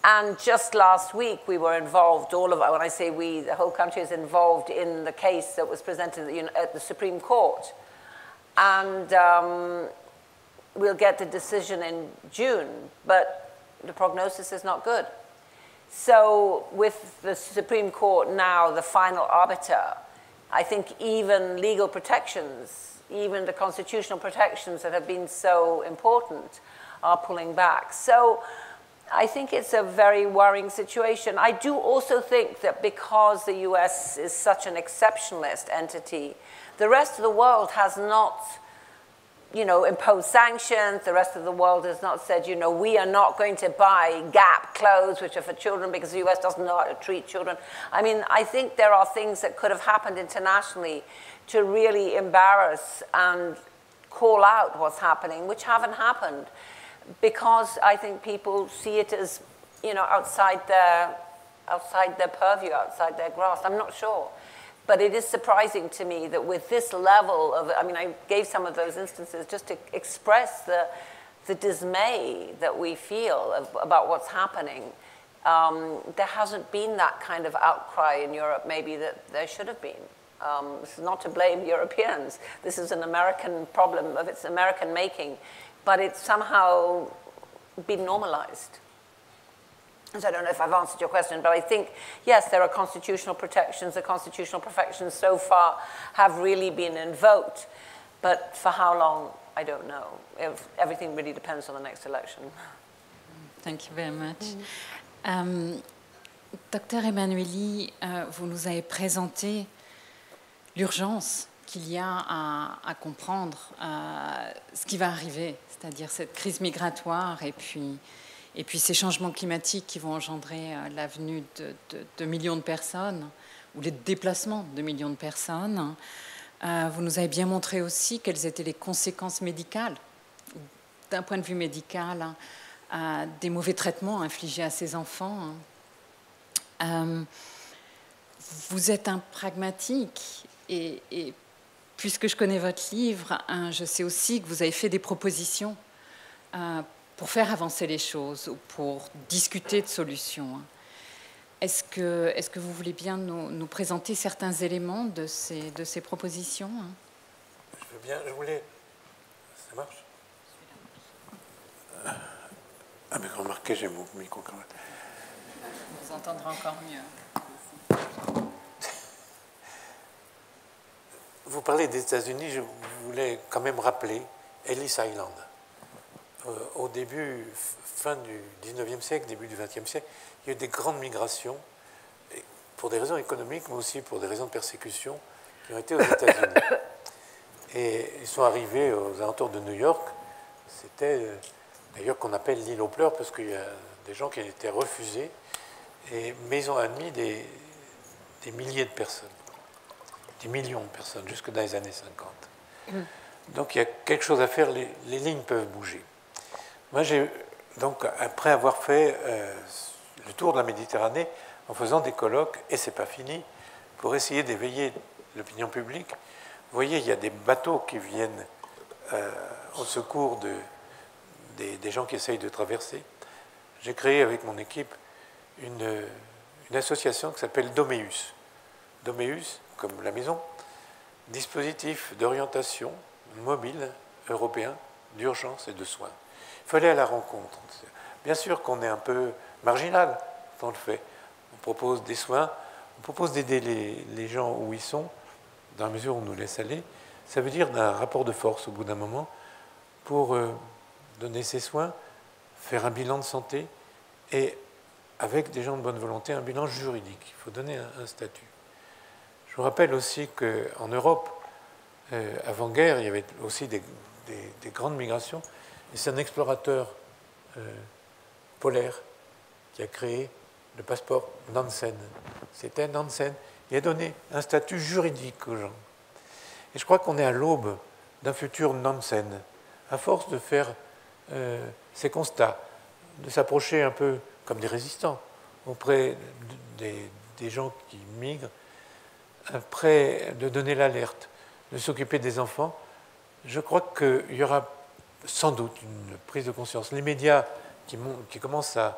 And just last week, we were involved, all of us, when I say we, the whole country is involved in the case that was presented at the Supreme Court. And we'll get the decision in June, but the prognosis is not good. So with the Supreme Court now the final arbiter, I think even legal protections, even the constitutional protections that have been so important are pulling back. So I think it's a very worrying situation. I do also think that because the US is such an exceptionalist entity, the rest of the world has not, imposed sanctions. The rest of the world has not said, we are not going to buy Gap clothes, which are for children, because the US doesn't know how to treat children. I mean, I think there are things that could have happened internationally to really embarrass and call out what's happening, which haven't happened, because I think people see it as, outside their purview, outside their grasp. I'm not sure. But it is surprising to me that with this level of, I gave some of those instances just to express the dismay that we feel about what's happening. There hasn't been that kind of outcry in Europe maybe that there should have been. This is not to blame Europeans. This is an American problem of its American making. But it's somehow been normalized. So I don't know if I've answered your question, but I think, yes, there are constitutional protections. The constitutional protections so far have really been invoked. But for how long, I don't know. Everything really depends on the next election. Thank you very much. Docteur Emanueli, vous nous avez présenté l'urgence qu'il y a à comprendre ce qui va arriver, c'est-à-dire cette crise migratoire et puis ces changements climatiques qui vont engendrer la venue de millions de personnes ou les déplacements de millions de personnes. Vous nous avez bien montré aussi quelles étaient les conséquences médicales, d'un point de vue médical, des mauvais traitements infligés à ces enfants. Vous êtes un pragmatique et puisque je connais votre livre, je sais aussi que vous avez fait des propositions pour faire avancer les choses ou pour discuter de solutions. Est-ce que vous voulez bien nous présenter certains éléments de ces propositions? Je veux bien, je voulais... Ça marche? Ah mais remarquez, j'ai mon micro quand même. On vous entendra encore mieux. Vous parlez des États-Unis, je voulais quand même rappeler Ellis Island. Au début, fin du 19e siècle, début du 20e siècle, il y a eu des grandes migrations, pour des raisons économiques, mais aussi pour des raisons de persécution, qui ont été aux États-Unis. Et ils sont arrivés aux alentours de New York. C'était d'ailleurs qu'on appelle l'île aux pleurs, parce qu'il y a des gens qui étaient refusés, mais ils ont admis des milliers de personnes. Des millions de personnes, jusque dans les années 50. Donc il y a quelque chose à faire, les lignes peuvent bouger. Moi, donc, après avoir fait le tour de la Méditerranée, en faisant des colloques, et c'est pas fini, pour essayer d'éveiller l'opinion publique, vous voyez, il y a des bateaux qui viennent au secours des gens qui essayent de traverser. J'ai créé avec mon équipe une association qui s'appelle Doméus. Doméus, comme la maison, dispositif d'orientation mobile européen d'urgence et de soins. Il fallait à la rencontre. Bien sûr qu'on est un peu marginal quand on le fait. On propose des soins, on propose d'aider les gens où ils sont, dans la mesure où on nous laisse aller. Ça veut dire d'un rapport de force au bout d'un moment pour donner ces soins, faire un bilan de santé et, avec des gens de bonne volonté, un bilan juridique. Il faut donner un statut. Je vous rappelle aussi qu'en Europe, avant-guerre, il y avait aussi des grandes migrations. Et c'est un explorateur polaire qui a créé le passeport Nansen. C'était Nansen. Il a donné un statut juridique aux gens. Et je crois qu'on est à l'aube d'un futur Nansen, à force de faire ces constats, de s'approcher un peu comme des résistants auprès des gens qui migrent, après de donner l'alerte, de s'occuper des enfants. Je crois qu'il y aura sans doute une prise de conscience. Les médias qui commencent à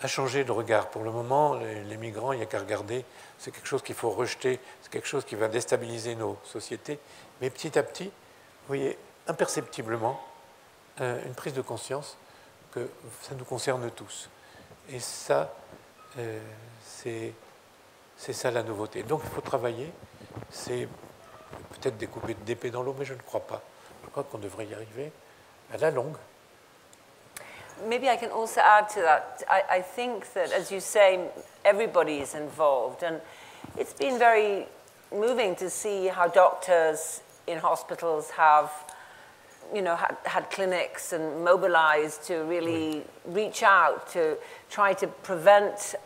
changer de regard. Pour le moment, les migrants, il n'y a qu'à regarder. C'est quelque chose qu'il faut rejeter. C'est quelque chose qui va déstabiliser nos sociétés. Mais petit à petit, vous voyez, imperceptiblement, une prise de conscience que ça nous concerne tous. Et ça, c'est ça la nouveauté. Donc il faut travailler, c'est peut-être découper d'épée dans l'eau, mais je ne crois pas. Je crois qu'on devrait y arriver à la longue. Maybe I can also add to that. I think that, as you say, everybody is involved. And it's been very moving to see how doctors in hospitals have, you know, had clinics and mobilized to really reach out to try to prevent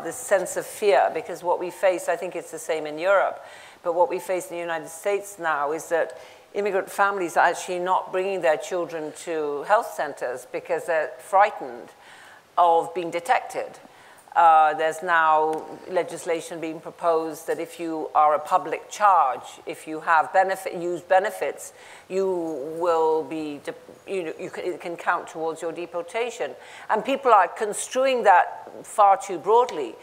this sense of fear. Because what we face, I think it's the same in Europe, but what we face in the United States now is that immigrant families are actually not bringing their children to health centers because they're frightened of being detected. There's now legislation being proposed that if you are a public charge, if you have use benefits, you will be, it can count towards your deportation. And people are construing that far too broadly.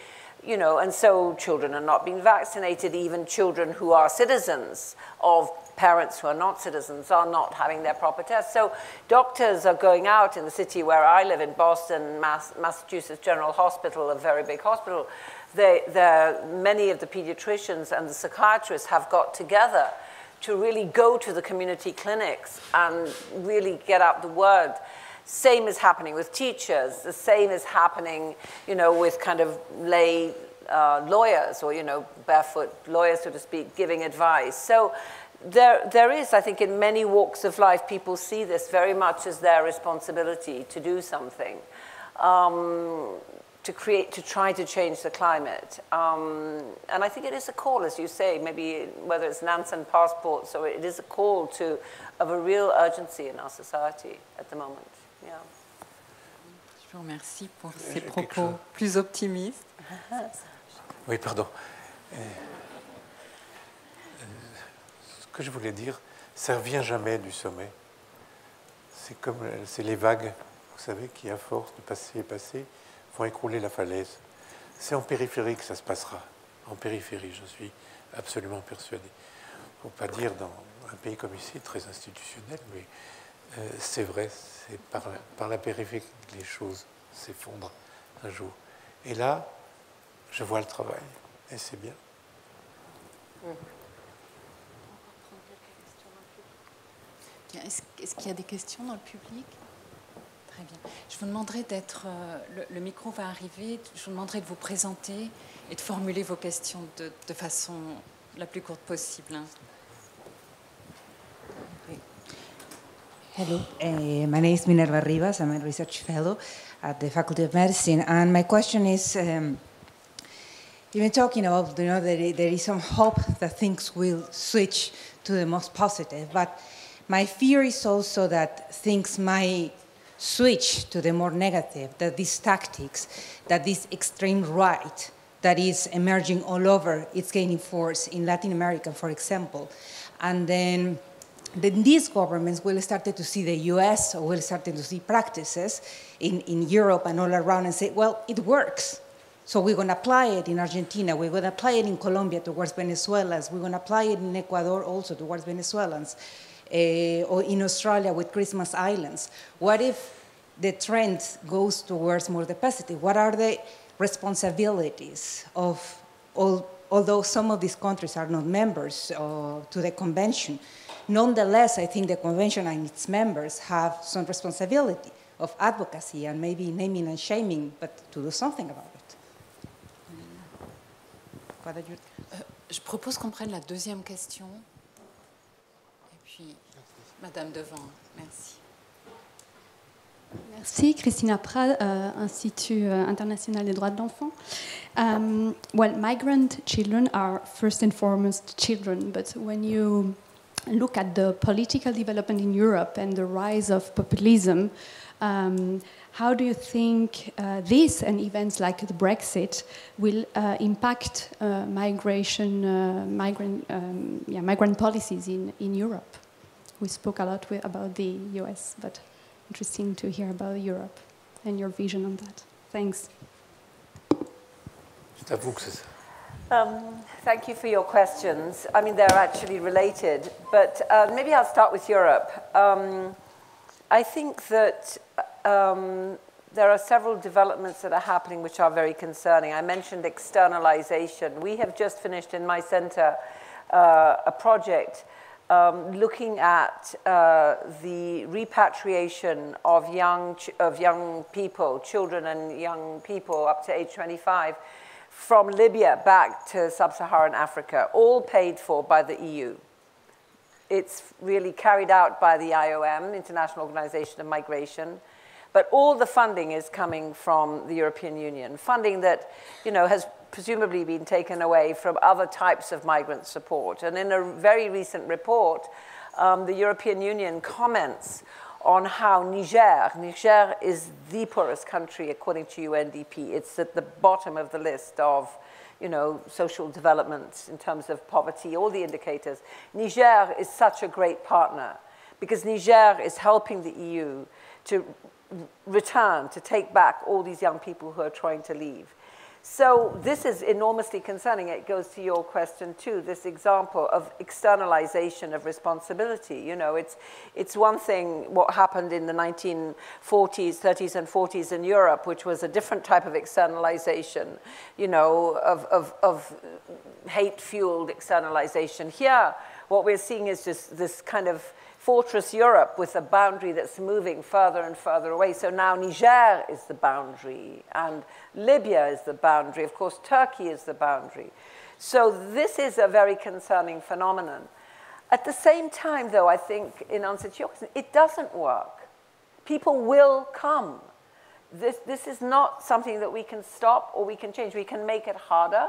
You know, and so children are not being vaccinated, even children who are citizens of parents who are not citizens are not having their proper tests. So doctors are going out in the city where I live, in Boston, Massachusetts General Hospital, a very big hospital. Many of the pediatricians and the psychiatrists have got together to really go to the community clinics and really get out the word. Same is happening with teachers. The same is happening, you know, with kind of lay lawyers or, you know, barefoot lawyers, so to speak, giving advice. So there is, I think, in many walks of life, people see this very much as their responsibility to do something, to try to change the climate. And I think it is a call, as you say, maybe whether it's Nansen passports, or it is a call of a real urgency in our society at the moment. Yeah. Je vous remercie pour ces propos plus optimistes. Oui, pardon. Ce que je voulais dire, ça ne revient jamais du sommet. C'est les vagues, vous savez, qui, à force de passer et passer, vont écrouler la falaise. C'est en périphérie que ça se passera. En périphérie, je suis absolument persuadé. Il ne faut pas dire dans un pays comme ici, très institutionnel, mais c'est vrai, c'est par la périphérie que les choses s'effondrent un jour. Et là, je vois le travail, et c'est bien. Est-ce qu'il y a des questions dans le public? Très bien. Je vous demanderai d'être... le micro va arriver. Je vous demanderai de vous présenter et de formuler vos questions de façon la plus courte possible. Hello, my name is Minerva Rivas. I'm a research fellow at the Faculty of Medicine, and my question is, you've been talking about, you know, there is some hope that things will switch to the most positive, but my fear is also that things might switch to the more negative, that these tactics, that this extreme right that is emerging all over, it's gaining force in Latin America, for example, and then these governments will start to see the US, or will start to see practices in Europe and all around and say, well, it works. So we're going to apply it in Argentina, we're going to apply it in Colombia towards Venezuelans, we're going to apply it in Ecuador also towards Venezuelans, or in Australia with Christmas Islands. What if the trend goes towards more the positive? What are the responsibilities of, although some of these countries are not members to the convention, nonetheless, I think the convention and its members have some responsibility of advocacy and maybe naming and shaming, but to do something about it. Je propose qu'on prenne la deuxième question. Et puis, Madame Devant, merci. Merci, Christina Prad, Institut International des Droits de l'Enfant. Well, migrant children are first and foremost children, but when you look at the political development in Europe and the rise of populism, how do you think this and events like the Brexit will impact migrant policies in Europe? We spoke a lot about the US, but interesting to hear about Europe and your vision on that. Thanks. C'est à vous que c'est ça. Thank you for your questions. I mean, they're actually related, but maybe I'll start with Europe. I think that there are several developments that are happening which are very concerning. I mentioned externalization. We have just finished in my center a project looking at the repatriation of young people, children and young people up to age 25, from Libya back to sub-Saharan Africa, all paid for by the EU. It's really carried out by the IOM, International Organization of Migration, but all the funding is coming from the European Union, funding that, you know, has presumably been taken away from other types of migrant support. And in a very recent report, the European Union comments on how Niger is the poorest country according to UNDP. It's at the bottom of the list of, you know, social development in terms of poverty, all the indicators. Niger is such a great partner because Niger is helping the EU to return, to take back all these young people who are trying to leave. So this is enormously concerning. It goes to your question too, this example of externalization of responsibility. You know, it's one thing what happened in the 1940s, 30s and 40s in Europe, which was a different type of externalization, you know, of hate-fueled externalization. Here, what we're seeing is just this kind of fortress Europe with a boundary that's moving further and further away. So now Niger is the boundary, and Libya is the boundary. Of course, Turkey is the boundary. So this is a very concerning phenomenon. At the same time, though, I think, in answer to your question, it doesn't work. People will come. This is not something that we can stop or we can change. We can make it harder,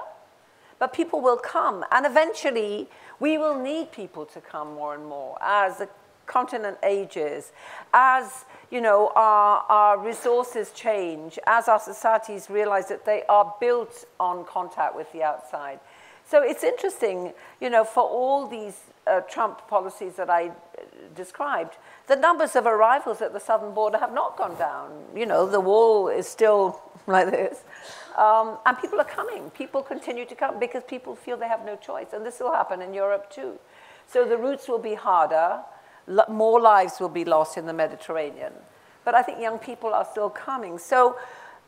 but people will come. And eventually, we will need people to come more and more as the continent ages, as, you know, our resources change, as our societies realize that they are built on contact with the outside. So it's interesting, you know, for all these Trump policies that I described, the numbers of arrivals at the southern border have not gone down. You know, the wall is still like this. And people are coming. People continue to come because people feel they have no choice. And this will happen in Europe too. So the routes will be harder. More lives will be lost in the Mediterranean. But I think young people are still coming. So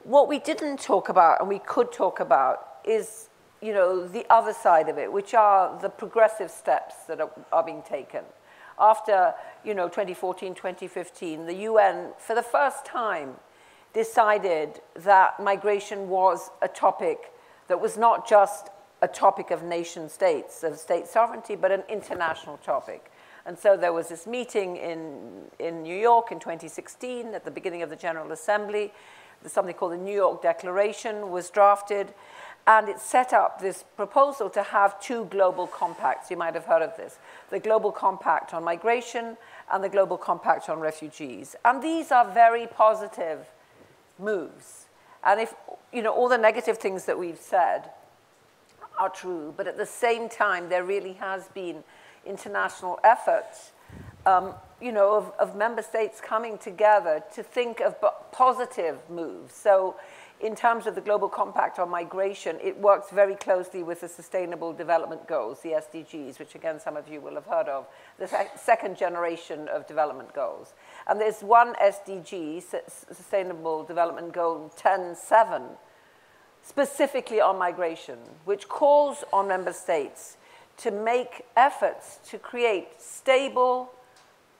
what we didn't talk about and we could talk about is, you know, the other side of it, which are the progressive steps that are being taken. After, you know, 2014, 2015, the UN, for the first time, decided that migration was a topic that was not just a topic of nation states, of state sovereignty, but an international topic. And so there was this meeting in New York in 2016 at the beginning of the General Assembly. Something called the New York Declaration was drafted, and it set up this proposal to have two global compacts. You might have heard of this. The Global Compact on Migration and the Global Compact on Refugees. And these are very positive moves. And if, you know, all the negative things that we've said are true, but at the same time, there really has been international efforts, you know, of member states coming together to think of positive moves. So in terms of the Global Compact on Migration, it works very closely with the Sustainable Development Goals, the SDGs, which again, some of you will have heard of, the second generation of development goals. And there's one SDG, Sustainable Development Goal 10.7, specifically on migration, which calls on member states to make efforts to create stable,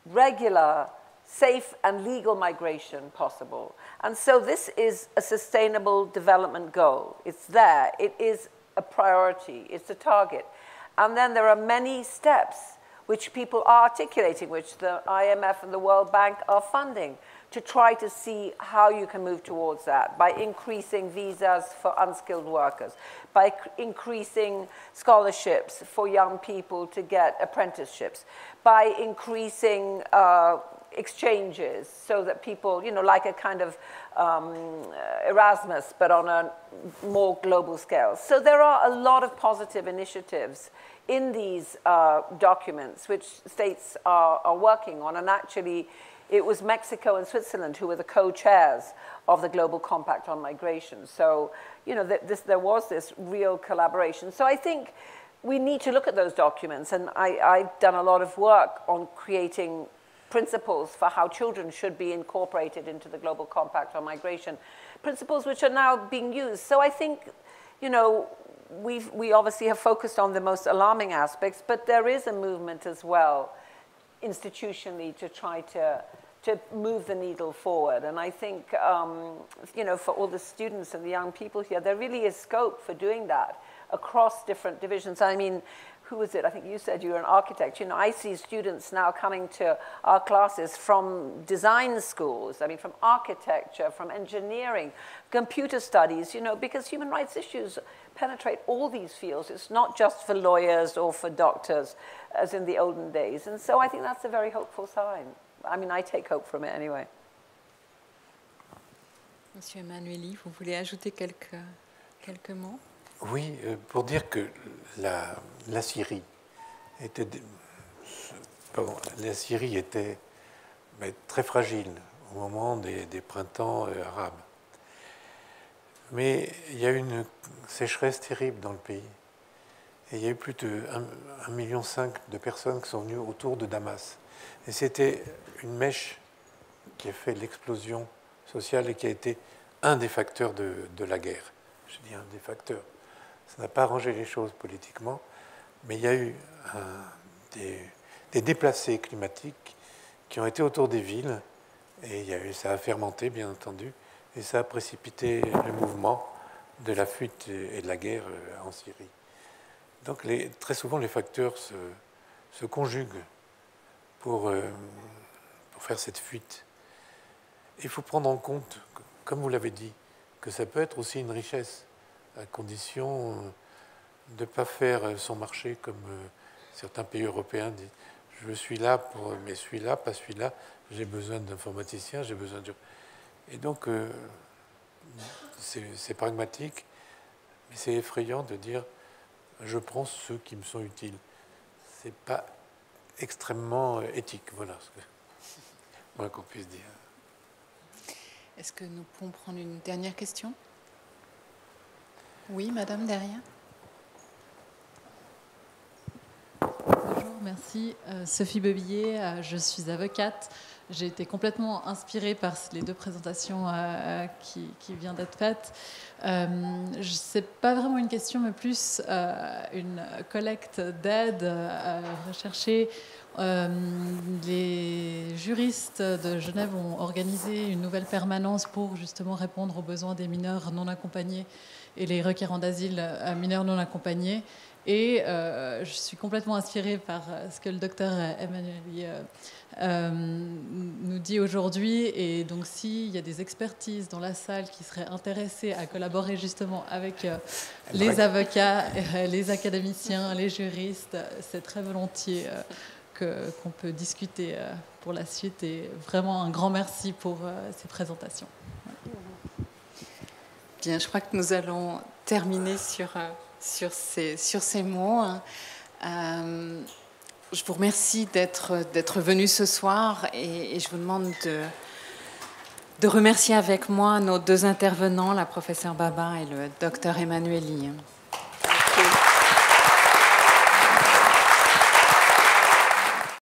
regular, safe and legal migration possible. And so this is a sustainable development goal. It's there. It is a priority. It's a target. And then there are many steps which people are articulating, which the IMF and the World Bank are funding, to try to see how you can move towards that by increasing visas for unskilled workers, by increasing scholarships for young people to get apprenticeships, by increasing exchanges so that people, you know, like a kind of Erasmus, but on a more global scale. So there are a lot of positive initiatives in these documents which states are working on, and actually it was Mexico and Switzerland who were the co-chairs of the Global Compact on Migration. So, you know, there was this real collaboration. So I think we need to look at those documents, and I've done a lot of work on creating principles for how children should be incorporated into the Global Compact on Migration, principles which are now being used. So I think, you know, we obviously have focused on the most alarming aspects, but there is a movement as well institutionally to try to move the needle forward. And I think, you know, for all the students and the young people here, there really is scope for doing that across different divisions. I mean, who was it? I think you said you were an architect. You know, I see students now coming to our classes from design schools, I mean, from architecture, from engineering, computer studies, you know, because human rights issues penetrate all these fields. It's not just for lawyers or for doctors, as in the olden days. And so I think that's a very hopeful sign. I mean, I take hope from it anyway. Monsieur Emanueli, vous voulez ajouter quelques mots? Oui, pour dire que la Syrie était, très fragile au moment des printemps arabes. Mais il y a eu une sécheresse terrible dans le pays. Et il y a eu plus de 1,5 million de personnes qui sont venues autour de Damas. Et c'était une mèche qui a fait l'explosion sociale et qui a été un des facteurs de la guerre. Je dis un des facteurs. Ça n'a pas arrangé les choses politiquement, mais il y a eu des déplacés climatiques qui ont été autour des villes, et ça a fermenté, bien entendu, et ça a précipité le mouvement de la fuite et de la guerre en Syrie. Donc très souvent, les facteurs se conjuguent pour faire cette fuite. Il faut prendre en compte, comme vous l'avez dit, que ça peut être aussi une richesse, à condition de ne pas faire son marché comme certains pays européens disent. Je suis là mais celui-là, pas celui-là, j'ai besoin d'informaticiens, j'ai besoin de... Et donc, c'est pragmatique, mais c'est effrayant de dire je prends ceux qui me sont utiles. Ce n'est pas extrêmement éthique, voilà ce qu'on puisse dire. Est-ce que nous pouvons prendre une dernière question? Oui, madame, derrière. Bonjour, merci. Sophie Bebillet, je suis avocate. J'ai été complètement inspirée par les deux présentations qui viennent d'être faites. Ce n'est pas vraiment une question, mais plus une collecte d'aide recherchée. Les juristes de Genève ont organisé une nouvelle permanence pour justement répondre aux besoins des mineurs non accompagnés et les requérants d'asile mineurs non accompagnés. Et je suis complètement inspirée par ce que le docteur Emanueli nous dit aujourd'hui. Et donc, s'il y a des expertises dans la salle qui seraient intéressées à collaborer justement avec les avocats, les académiciens, les juristes, c'est très volontiers qu'on peut discuter pour la suite. Et vraiment un grand merci pour ces présentations. Bien, je crois que nous allons terminer sur ces mots. Je vous remercie d'être venu ce soir et je vous demande de remercier avec moi nos deux intervenants, la professeure Baba et le docteur Emanueli.